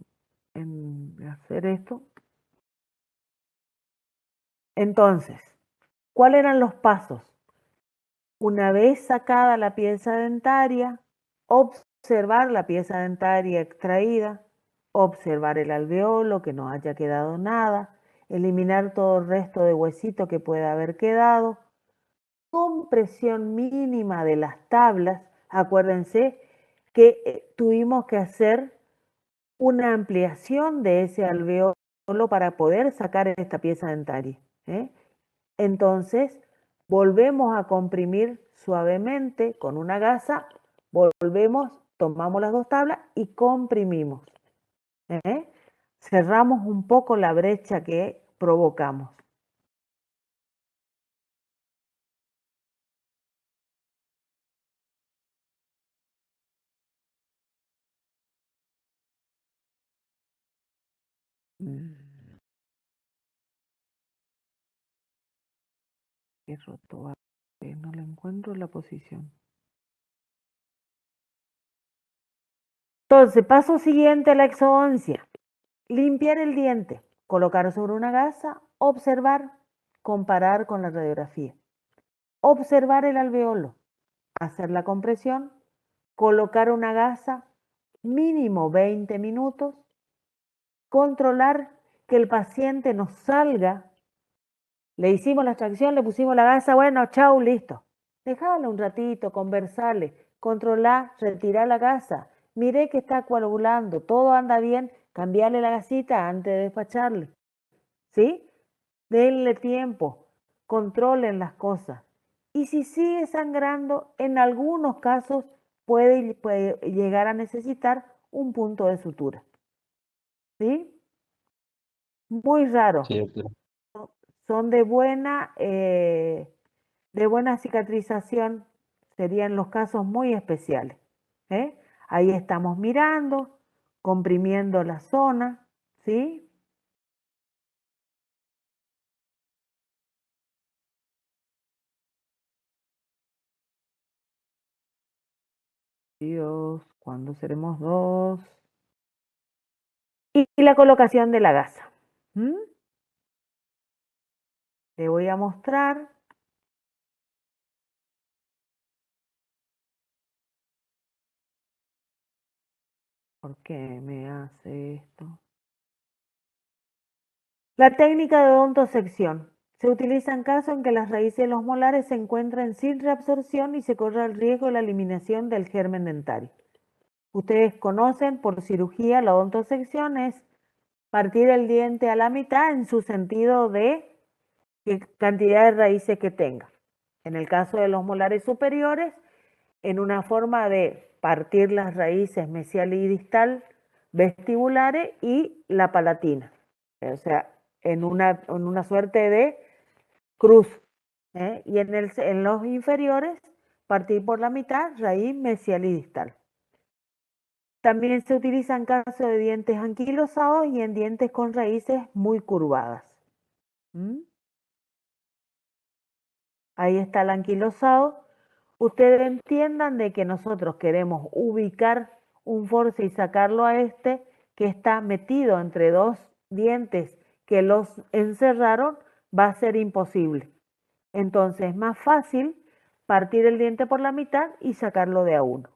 hacer esto. Entonces, ¿cuáles eran los pasos? Una vez sacada la pieza dentaria, observar la pieza dentaria extraída, observar el alveolo, que no haya quedado nada, eliminar todo el resto de huesito que pueda haber quedado, compresión mínima de las tablas. Acuérdense que tuvimos que hacer una ampliación de ese alveolo para poder sacar esta pieza dentaria. Entonces, volvemos a comprimir suavemente con una gasa, volvemos, tomamos las dos tablas y comprimimos. Cerramos un poco la brecha que provocamos. Qué roto, no le encuentro la posición. Entonces, paso siguiente, la exodoncia. Limpiar el diente, colocar sobre una gasa, observar, comparar con la radiografía. Observar el alveolo, hacer la compresión, colocar una gasa, mínimo 20 minutos, controlar que el paciente nos salga. Le hicimos la extracción, le pusimos la gasa, bueno, chau, listo. Dejala un ratito, conversarle, controlar, retirar la gasa. Mire que está coagulando, todo anda bien, cambiarle la gasita antes de despacharle. ¿Sí? Denle tiempo, controlen las cosas. Y si sigue sangrando, en algunos casos puede llegar a necesitar un punto de sutura. ¿Sí? Muy raro. Cierto. Son de buena cicatrización, serían los casos muy especiales. Ahí estamos mirando, comprimiendo la zona, ¿sí? Dios, ¿cuándo seremos dos? Y la colocación de la gasa. Te voy a mostrar. ¿Por qué me hace esto? La técnica de odontosección se utiliza en caso en que las raíces de los molares se encuentran sin reabsorción y se corre el riesgo de la eliminación del germen dentario. Ustedes conocen por cirugía la odontosección es partir el diente a la mitad en su sentido de cantidad de raíces que tenga. En el caso de los molares superiores, en una forma de partir las raíces mesial y distal vestibulares y la palatina. O sea, en una suerte de cruz. Y en los inferiores, partir por la mitad, raíz mesial y distal. También se utiliza en caso de dientes anquilosados y en dientes con raíces muy curvadas. Ahí está el anquilosado. Ustedes entiendan de que nosotros queremos ubicar un force y sacarlo a este que está metido entre dos dientes que los encerraron, va a ser imposible. Entonces es más fácil partir el diente por la mitad y sacarlo de a uno.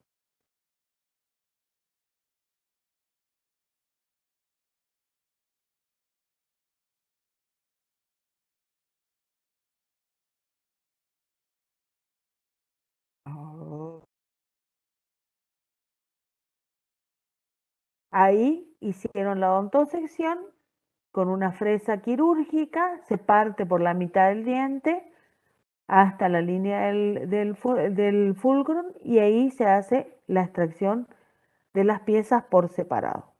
Ahí hicieron la odontosección con una fresa quirúrgica, se parte por la mitad del diente hasta la línea del fulcrum y ahí se hace la extracción de las piezas por separado.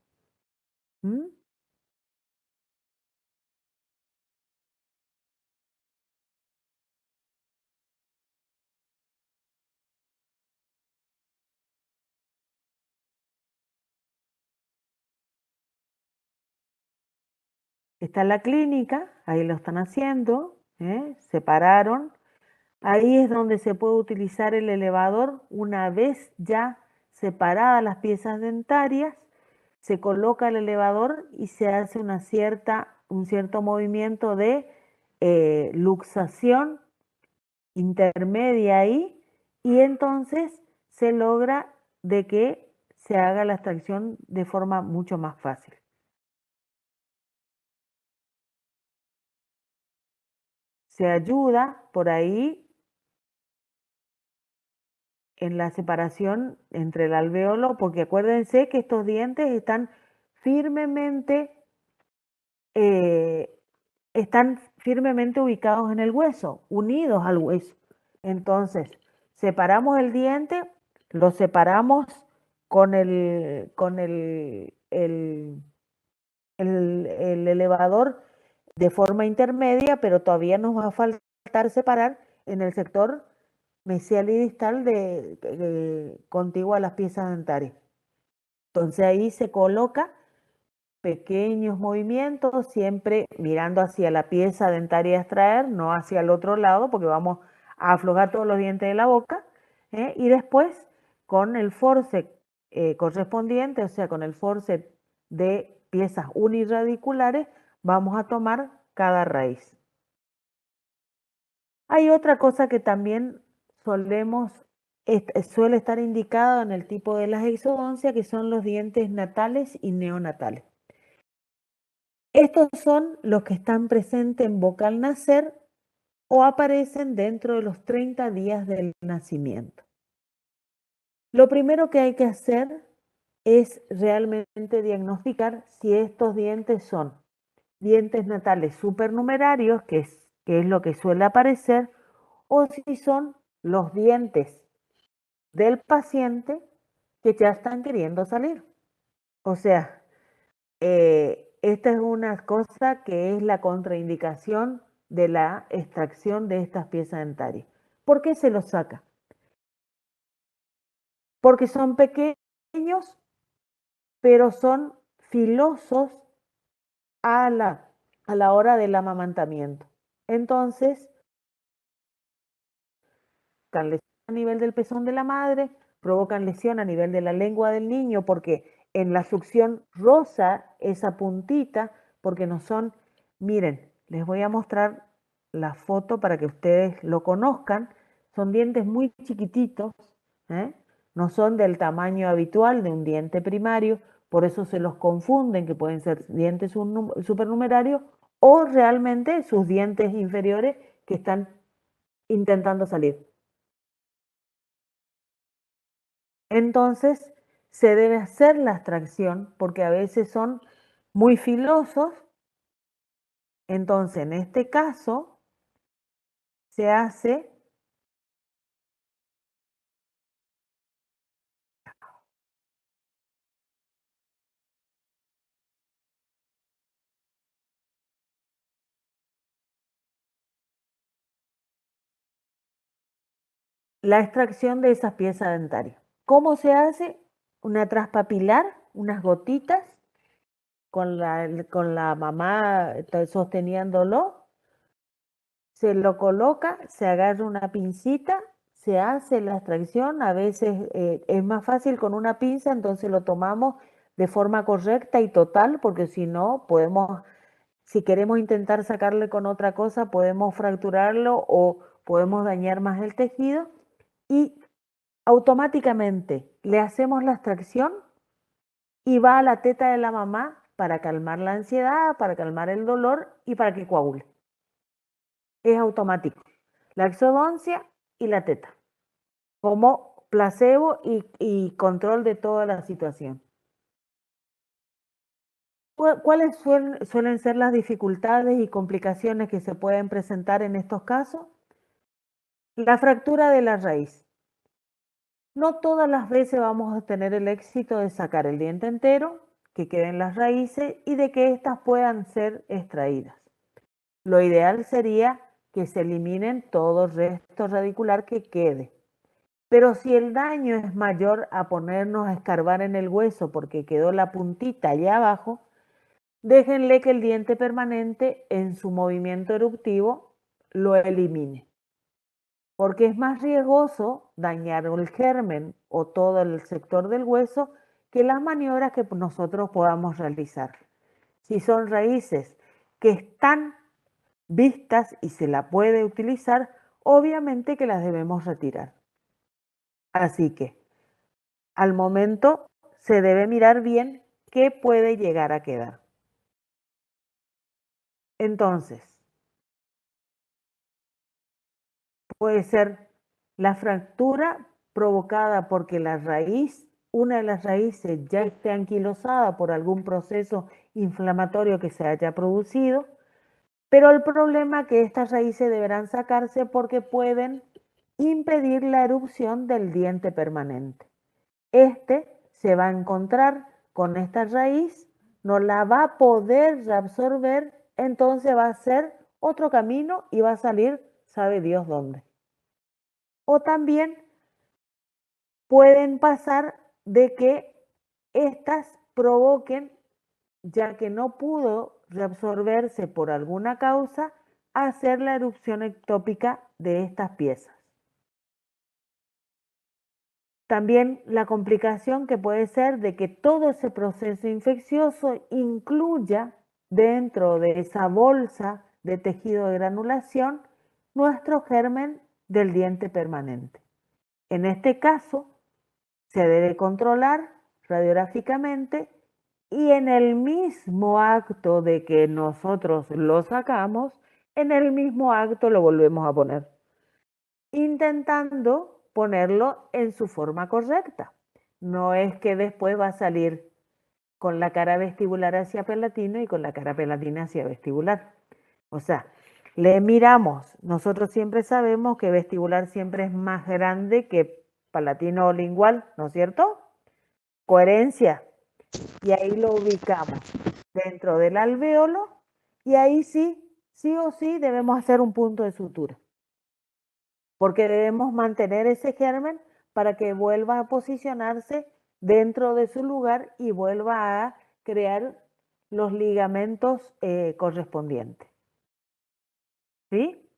Está la clínica, ahí lo están haciendo, separaron. Ahí es donde se puede utilizar el elevador una vez ya separadas las piezas dentarias, se coloca el elevador y se hace un cierto movimiento de luxación intermedia ahí y entonces se logra de que se haga la extracción de forma mucho más fácil. Se ayuda por ahí en la separación entre el alvéolo, porque acuérdense que estos dientes están firmemente ubicados en el hueso, unidos al hueso. Entonces, separamos el diente, lo separamos con el elevador de forma intermedia, pero todavía nos va a faltar separar en el sector mesial y distal contiguo a las piezas dentarias. Entonces ahí se coloca pequeños movimientos, siempre mirando hacia la pieza dentaria a extraer, no hacia el otro lado, porque vamos a aflojar todos los dientes de la boca, y después con el forceps correspondiente, o sea, con el forceps de piezas unirradiculares, vamos a tomar cada raíz. Hay otra cosa que también suele estar indicado en el tipo de las exodoncias, que son los dientes natales y neonatales. Estos son los que están presentes en boca al nacer o aparecen dentro de los 30 días del nacimiento. Lo primero que hay que hacer es realmente diagnosticar si estos dientes son dientes natales supernumerarios, que es lo que suele aparecer, o si son los dientes del paciente que ya están queriendo salir. O sea, esta es una cosa que es la contraindicación de la extracción de estas piezas dentarias. ¿Por qué se los saca? Porque son pequeños, pero son filosos a la hora del amamantamiento. Entonces, provocan lesión a nivel del pezón de la madre, provocan lesión a nivel de la lengua del niño, porque en la succión rosa esa puntita, porque no son, miren, les voy a mostrar la foto para que ustedes lo conozcan, son dientes muy chiquititos, no son del tamaño habitual de un diente primario, por eso se los confunden, que pueden ser dientes supernumerarios o realmente sus dientes inferiores que están intentando salir. Entonces se debe hacer la extracción porque a veces son muy filosos. Entonces en este caso se hace la extracción de esas piezas dentarias. ¿Cómo se hace? una traspapilar, unas gotitas, con la mamá sosteniéndolo, se lo coloca, se agarra una pincita, se hace la extracción, a veces es más fácil con una pinza, entonces lo tomamos de forma correcta y total, porque si no, si queremos intentar sacarle con otra cosa, podemos fracturarlo o podemos dañar más el tejido y automáticamente le hacemos la extracción y va a la teta de la mamá para calmar la ansiedad, para calmar el dolor y para que coagule. Es automático. La exodoncia y la teta, como placebo y control de toda la situación. ¿Cuáles suelen ser las dificultades y complicaciones que se pueden presentar en estos casos? La fractura de la raíz. No todas las veces vamos a tener el éxito de sacar el diente entero, que queden las raíces y de que éstas puedan ser extraídas. Lo ideal sería que se eliminen todo el resto radicular que quede. Pero si el daño es mayor a ponernos a escarbar en el hueso porque quedó la puntita allá abajo, déjenle que el diente permanente en su movimiento eruptivo lo elimine. Porque es más riesgoso dañar el germen o todo el sector del hueso que las maniobras que nosotros podamos realizar. Si son raíces que están vistas y se la puede utilizar, obviamente que las debemos retirar. Así que al momento se debe mirar bien qué puede llegar a quedar. Entonces, puede ser la fractura provocada porque una de las raíces ya esté anquilosada por algún proceso inflamatorio que se haya producido, pero el problema es que estas raíces deberán sacarse porque pueden impedir la erupción del diente permanente. Este se va a encontrar con esta raíz, no la va a poder reabsorber, entonces va a ser otro camino y va a salir, sabe Dios dónde. O también pueden pasar de que estas provoquen, ya que no pudo reabsorberse por alguna causa, hacer la erupción ectópica de estas piezas. También la complicación que puede ser de que todo ese proceso infeccioso incluya dentro de esa bolsa de tejido de granulación nuestro germen del diente permanente. En este caso, se debe controlar radiográficamente y en el mismo acto de que nosotros lo sacamos, en el mismo acto lo volvemos a poner, intentando ponerlo en su forma correcta. No es que después va a salir con la cara vestibular hacia palatino y con la cara palatina hacia vestibular. O sea, le miramos. Nosotros siempre sabemos que vestibular siempre es más grande que palatino o lingual, ¿no es cierto? Coherencia. Y ahí lo ubicamos dentro del alvéolo y ahí sí o sí debemos hacer un punto de sutura. Porque debemos mantener ese germen para que vuelva a posicionarse dentro de su lugar y vuelva a crear los ligamentos correspondientes. ¿Sí?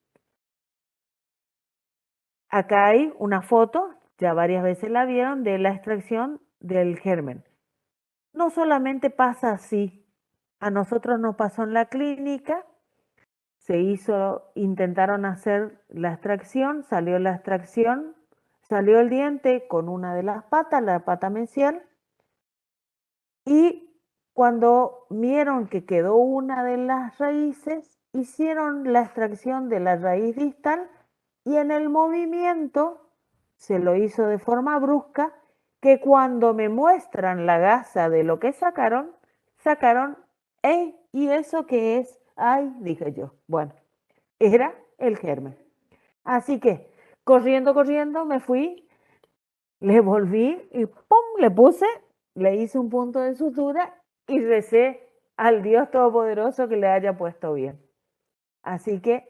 Acá hay una foto, ya varias veces la vieron, de la extracción del germen. No solamente pasa así, a nosotros nos pasó en la clínica, intentaron hacer la extracción, salió el diente con una de las patas, la pata mesial, y cuando vieron que quedó una de las raíces, hicieron la extracción de la raíz distal y en el movimiento se lo hizo de forma brusca que cuando me muestran la gasa de lo que sacaron, ¡ey! ¿Y eso qué es? ¡Ay! Dije yo. Bueno, era el germen. Así que, corriendo, me fui, le volví y ¡pum! Le hice un punto de sutura y recé al Dios Todopoderoso que le haya puesto bien. Así que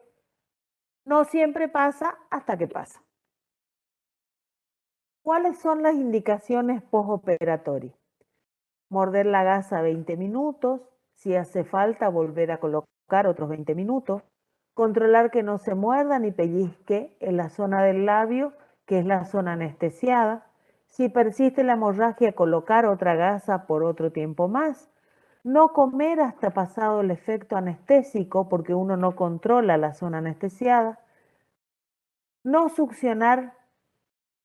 no siempre pasa hasta que pasa. ¿Cuáles son las indicaciones postoperatorias? Morder la gasa 20 minutos, si hace falta volver a colocar otros 20 minutos, controlar que no se muerda ni pellizque en la zona del labio, que es la zona anestesiada. Si persiste la hemorragia, colocar otra gasa por otro tiempo más. No comer hasta pasado el efecto anestésico, porque uno no controla la zona anestesiada. No succionar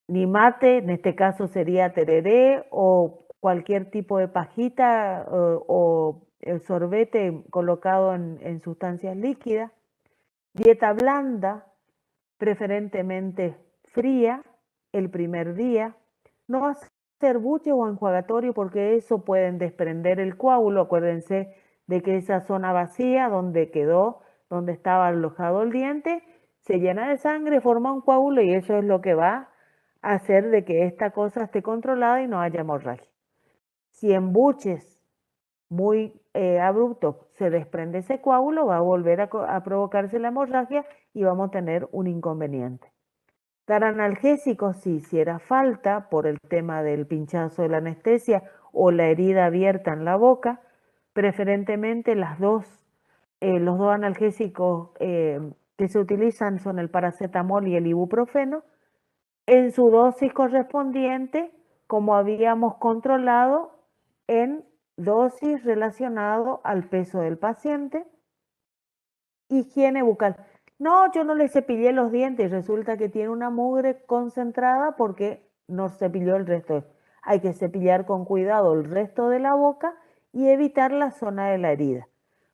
ni mate, en este caso sería tereré o cualquier tipo de pajita o el sorbete colocado en sustancias líquidas. Dieta blanda, preferentemente fría el primer día. No hacer buche o enjuagatorio porque eso pueden desprender el coágulo. Acuérdense de que esa zona vacía donde quedó, donde estaba alojado el diente, se llena de sangre, forma un coágulo y eso es lo que va a hacer de que esta cosa esté controlada y no haya hemorragia. Si en buches muy abruptos se desprende ese coágulo, va a volver a provocarse la hemorragia y vamos a tener un inconveniente. Dar analgésicos si hiciera falta por el tema del pinchazo de la anestesia o la herida abierta en la boca, preferentemente los dos analgésicos que se utilizan son el paracetamol y el ibuprofeno, en su dosis correspondiente, como habíamos controlado en dosis relacionado al peso del paciente. Higiene bucal. No, yo no le cepillé los dientes, resulta que tiene una mugre concentrada porque no cepilló el resto. Hay que cepillar con cuidado el resto de la boca y evitar la zona de la herida,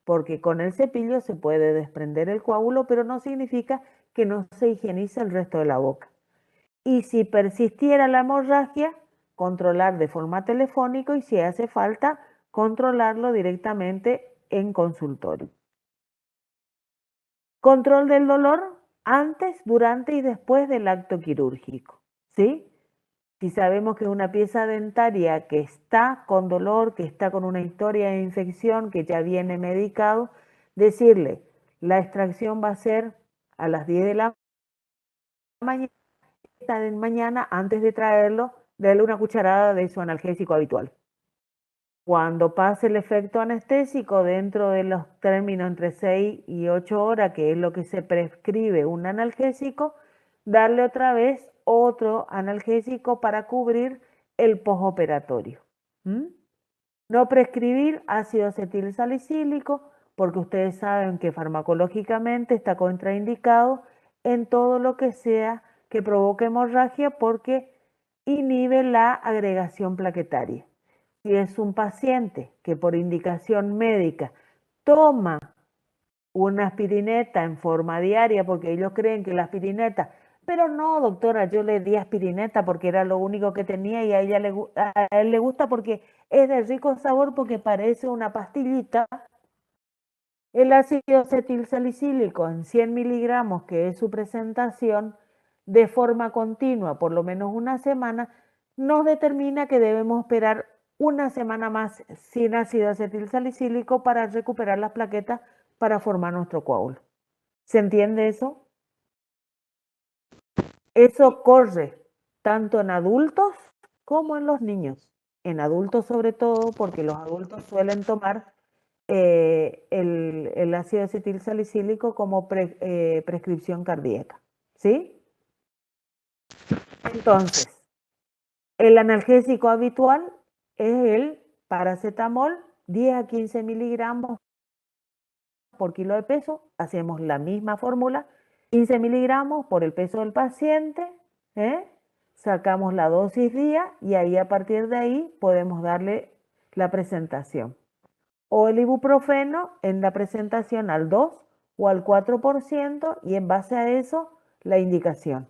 porque con el cepillo se puede desprender el coágulo, pero no significa que no se higienice el resto de la boca. Y si persistiera la hemorragia, controlar de forma telefónica y si hace falta, controlarlo directamente en consultorio. Control del dolor antes, durante y después del acto quirúrgico, ¿sí? Si sabemos que es una pieza dentaria que está con dolor, que está con una historia de infección, que ya viene medicado, decirle, la extracción va a ser a las 10 de la mañana, antes de traerlo, darle una cucharada de su analgésico habitual. Cuando pase el efecto anestésico dentro de los términos entre 6 y 8 horas, que es lo que se prescribe un analgésico, darle otra vez otro analgésico para cubrir el postoperatorio. No prescribir ácido acetilsalicílico porque ustedes saben que farmacológicamente está contraindicado en todo lo que sea que provoque hemorragia porque inhibe la agregación plaquetaria. Si es un paciente que por indicación médica toma una aspirineta en forma diaria, porque ellos creen que la aspirineta, pero no, doctora, yo le di aspirineta porque era lo único que tenía y a él le gusta porque es de rico sabor, porque parece una pastillita. El ácido acetilsalicílico en 100 miligramos, que es su presentación, de forma continua, por lo menos una semana, nos determina que debemos esperar una semana más sin ácido acetilsalicílico para recuperar las plaquetas para formar nuestro coágulo. ¿Se entiende eso? Eso corre tanto en adultos como en los niños. En adultos sobre todo porque los adultos suelen tomar el ácido acetilsalicílico como prescripción cardíaca. ¿Sí? Entonces, el analgésico habitual es el paracetamol, 10 a 15 miligramos por kilo de peso. Hacemos la misma fórmula, 15 miligramos por el peso del paciente, sacamos la dosis día y ahí a partir de ahí podemos darle la presentación. O el ibuprofeno en la presentación al 2 o al 4% y en base a eso la indicación.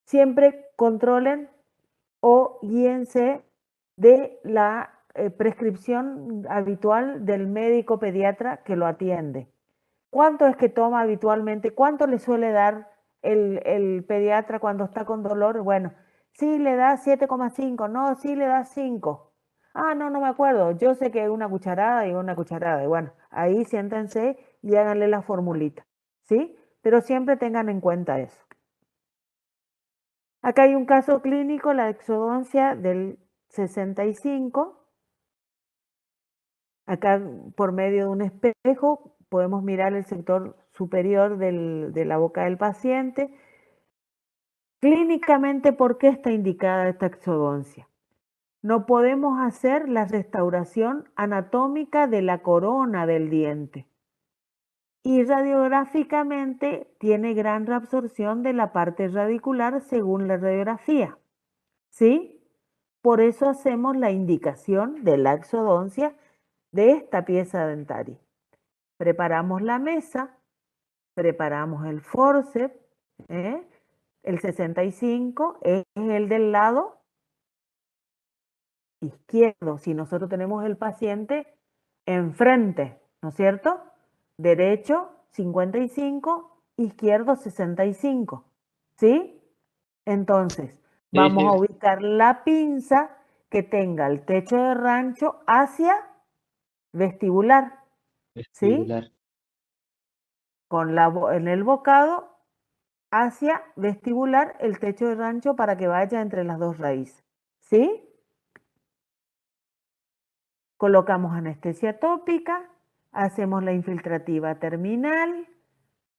Siempre controlen o guíense de la prescripción habitual del médico pediatra que lo atiende. ¿Cuánto es que toma habitualmente? ¿Cuánto le suele dar el pediatra cuando está con dolor? Bueno, sí le da 7,5, no, sí le da 5. Ah, no me acuerdo. Yo sé que es una cucharada y una cucharada. Y bueno, ahí siéntense y háganle la formulita, ¿sí? Pero siempre tengan en cuenta eso. Acá hay un caso clínico, la exodoncia del 65. Acá por medio de un espejo podemos mirar el sector superior de la boca del paciente. Clínicamente, ¿por qué está indicada esta exodoncia? No podemos hacer la restauración anatómica de la corona del diente. Y radiográficamente tiene gran reabsorción de la parte radicular según la radiografía. ¿Sí? Por eso hacemos la indicación de la exodoncia de esta pieza dentaria. Preparamos la mesa, preparamos el forceps, el 65 es el del lado izquierdo, si nosotros tenemos el paciente enfrente, ¿no es cierto? Derecho 55, izquierdo 65, ¿sí? Entonces, vamos a ubicar la pinza que tenga el techo de rancho hacia vestibular, Vestibular. ¿sí? En el bocado hacia vestibular el techo de rancho para que vaya entre las dos raíces, ¿sí? Colocamos anestesia tópica, hacemos la infiltrativa terminal,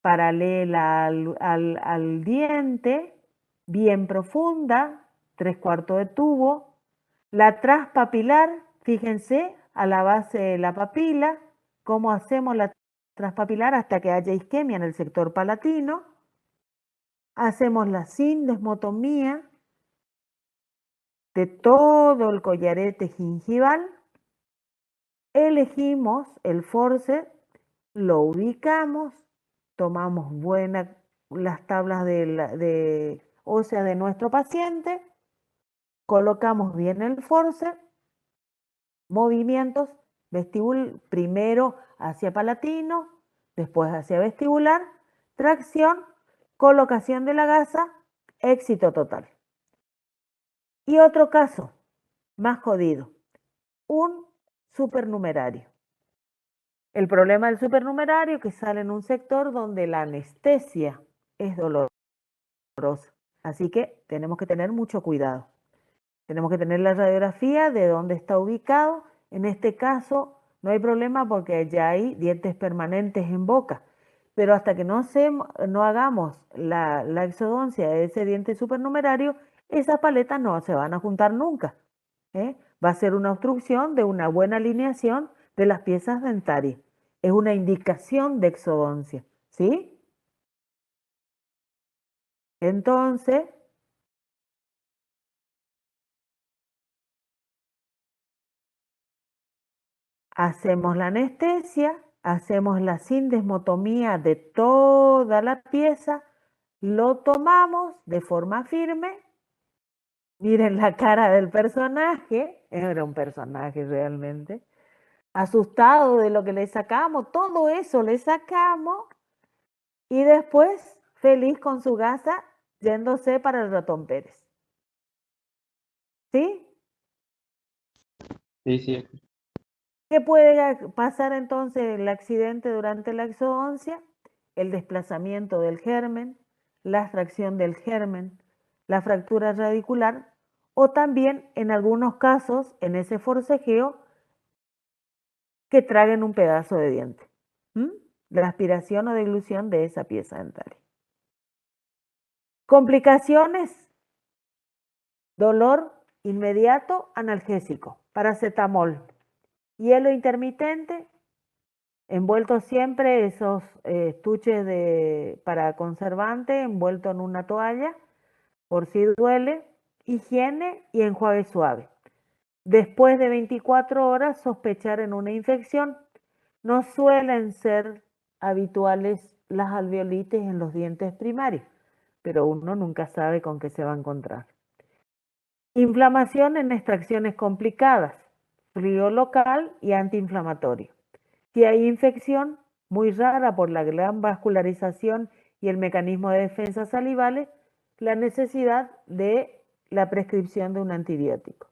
paralela al diente, bien profunda, 3/4 de tubo. La transpapilar, fíjense, a la base de la papila, cómo hacemos la transpapilar hasta que haya isquemia en el sector palatino. Hacemos la sindesmotomía de todo el collarete gingival. Elegimos el forceps, lo ubicamos, tomamos las tablas óseas de nuestro paciente, colocamos bien el forceps, movimientos primero hacia palatino, después hacia vestibular, tracción, colocación de la gasa, éxito total. Y otro caso, más jodido, un supernumerario. El problema del supernumerario que sale en un sector donde la anestesia es dolorosa. Así que tenemos que tener mucho cuidado. Tenemos que tener la radiografía de dónde está ubicado. En este caso no hay problema porque ya hay dientes permanentes en boca. Pero hasta que no hagamos la exodoncia de ese diente supernumerario, esas paletas no se van a juntar nunca. Va a ser una obstrucción de una buena alineación de las piezas dentarias. Es una indicación de exodoncia, ¿sí? Entonces, hacemos la anestesia, hacemos la sindesmotomía de toda la pieza, lo tomamos de forma firme. Miren la cara del personaje, era un personaje realmente, asustado de lo que le sacamos, todo eso le sacamos y después feliz con su gasa yéndose para el Ratón Pérez. ¿Sí? Sí, sí. ¿Qué puede pasar entonces el accidente durante la exodoncia? El desplazamiento del germen, la extracción del germen, la fractura radicular o también en algunos casos en ese forcejeo que traguen un pedazo de diente. La aspiración o deglución de esa pieza dentaria. Complicaciones, dolor inmediato, analgésico, paracetamol, hielo intermitente, envuelto siempre esos estuches para conservante, envuelto en una toalla, por si duele, higiene y enjuague suave. Después de 24 horas sospechar en una infección. No suelen ser habituales las alveolitis en los dientes primarios, pero uno nunca sabe con qué se va a encontrar. Inflamación en extracciones complicadas, frío local y antiinflamatorio. Si hay infección, muy rara por la gran vascularización y el mecanismo de defensa salivales, la necesidad de la prescripción de un antibiótico.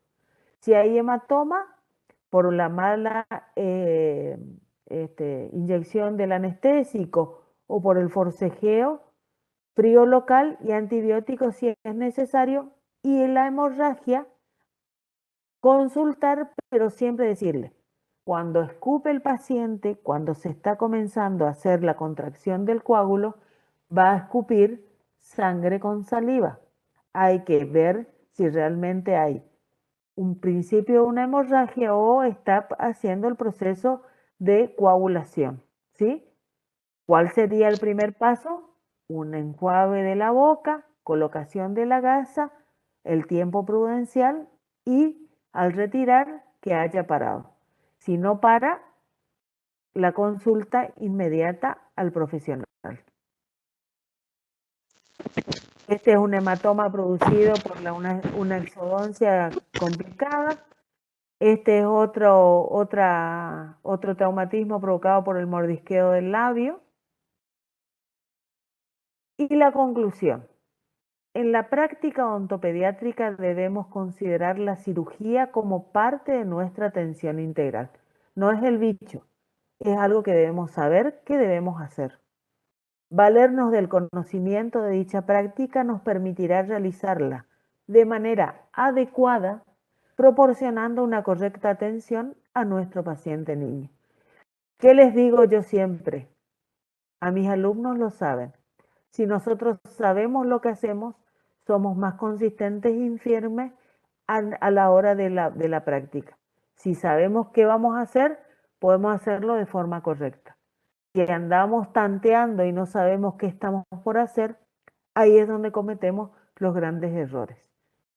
Si hay hematoma, por la mala inyección del anestésico o por el forcejeo, frío local y antibióticos si es necesario, y en la hemorragia consultar, pero siempre decirle, cuando escupe el paciente, cuando se está comenzando a hacer la contracción del coágulo, va a escupir sangre con saliva. Hay que ver si realmente hay un principio de una hemorragia o está haciendo el proceso de coagulación, ¿sí? ¿Cuál sería el primer paso? Un enjuague de la boca, colocación de la gasa, el tiempo prudencial y al retirar que haya parado. Si no para, la consulta inmediata al profesional. Este es un hematoma producido por una exodoncia complicada. Este es otro traumatismo provocado por el mordisqueo del labio. Y la conclusión. En la práctica odontopediátrica debemos considerar la cirugía como parte de nuestra atención integral. No es el bicho, es algo que debemos saber que debemos hacer. Valernos del conocimiento de dicha práctica nos permitirá realizarla de manera adecuada, proporcionando una correcta atención a nuestro paciente niño. ¿Qué les digo yo siempre? A mis alumnos lo saben. Si nosotros sabemos lo que hacemos, somos más consistentes y firmes a la hora de la práctica. Si sabemos qué vamos a hacer, podemos hacerlo de forma correcta. Si andamos tanteando y no sabemos qué estamos por hacer, ahí es donde cometemos los grandes errores.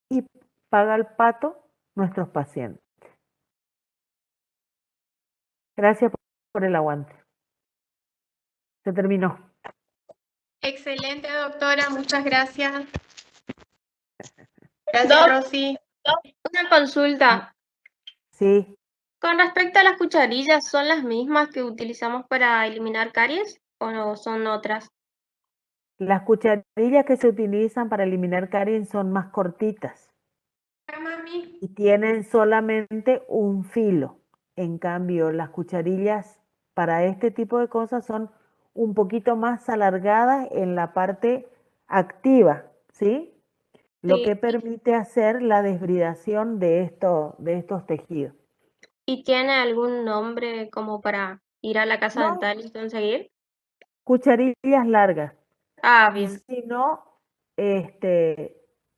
Y paga el pato nuestros pacientes. Gracias por el aguante. Se terminó. Excelente, doctora, muchas gracias. Gracias, Rosy. Una consulta. Sí. Con respecto a las cucharillas, ¿son las mismas que utilizamos para eliminar caries o no son otras? Las cucharillas que se utilizan para eliminar caries son más cortitas Mami. y tienen solamente un filo. En cambio, las cucharillas para este tipo de cosas son un poquito más alargadas en la parte activa, ¿sí? Lo que permite hacer la desbridación de estos tejidos. ¿Y tiene algún nombre como para ir a la casa No. dental y conseguir? Cucharillas largas. Ah, Y bien. si no,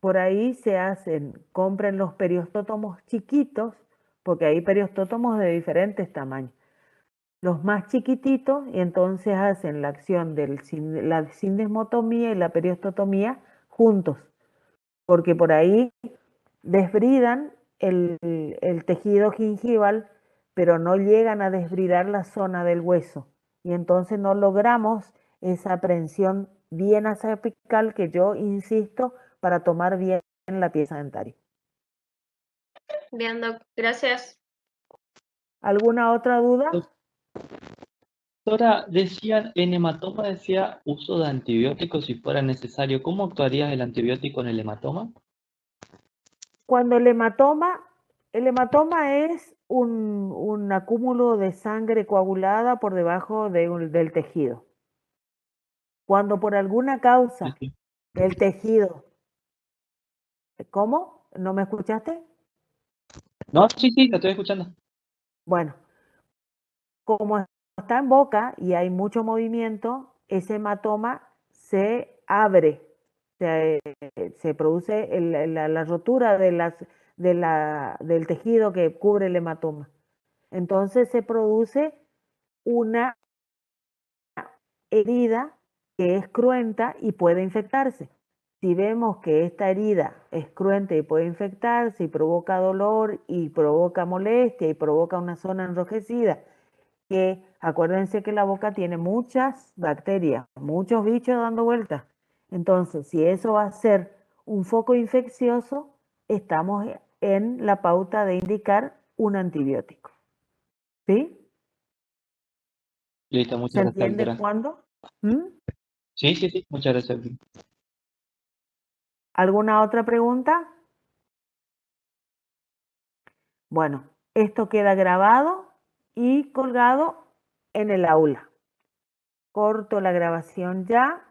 por ahí se hacen, compren los periostótomos chiquitos, porque hay periostótomos de diferentes tamaños. Los más chiquititos, y entonces hacen la acción de la sindesmotomía y la periostotomía juntos, porque por ahí desbridan el tejido gingival, pero no llegan a desbridar la zona del hueso. Y entonces no logramos esa aprehensión bien apical que yo insisto para tomar bien la pieza dentaria. Bien, doc. Gracias. ¿Alguna otra duda? Doctora, decían, en hematoma decía uso de antibióticos si fuera necesario. ¿Cómo actuaría el antibiótico en el hematoma? Cuando el hematoma es un acúmulo de sangre coagulada por debajo del tejido. Cuando por alguna causa el tejido... ¿Cómo? ¿No me escuchaste? No, sí, lo estoy escuchando. Bueno, como está en boca y hay mucho movimiento, ese hematoma se abre, se produce la rotura del tejido que cubre el hematoma. Entonces se produce una herida que es cruenta y puede infectarse. Si vemos que esta herida es cruenta y puede infectarse y provoca dolor y provoca molestia y provoca una zona enrojecida, que acuérdense que la boca tiene muchas bacterias, muchos bichos dando vueltas. Entonces, si eso va a ser un foco infeccioso, estamos en la pauta de indicar un antibiótico. ¿Sí? Listo, muchas ¿Se gracias, entiende doctora. cuándo? ¿Mm? Sí, muchas gracias. ¿Alguna otra pregunta? Bueno, esto queda grabado y colgado en el aula. Corto la grabación ya.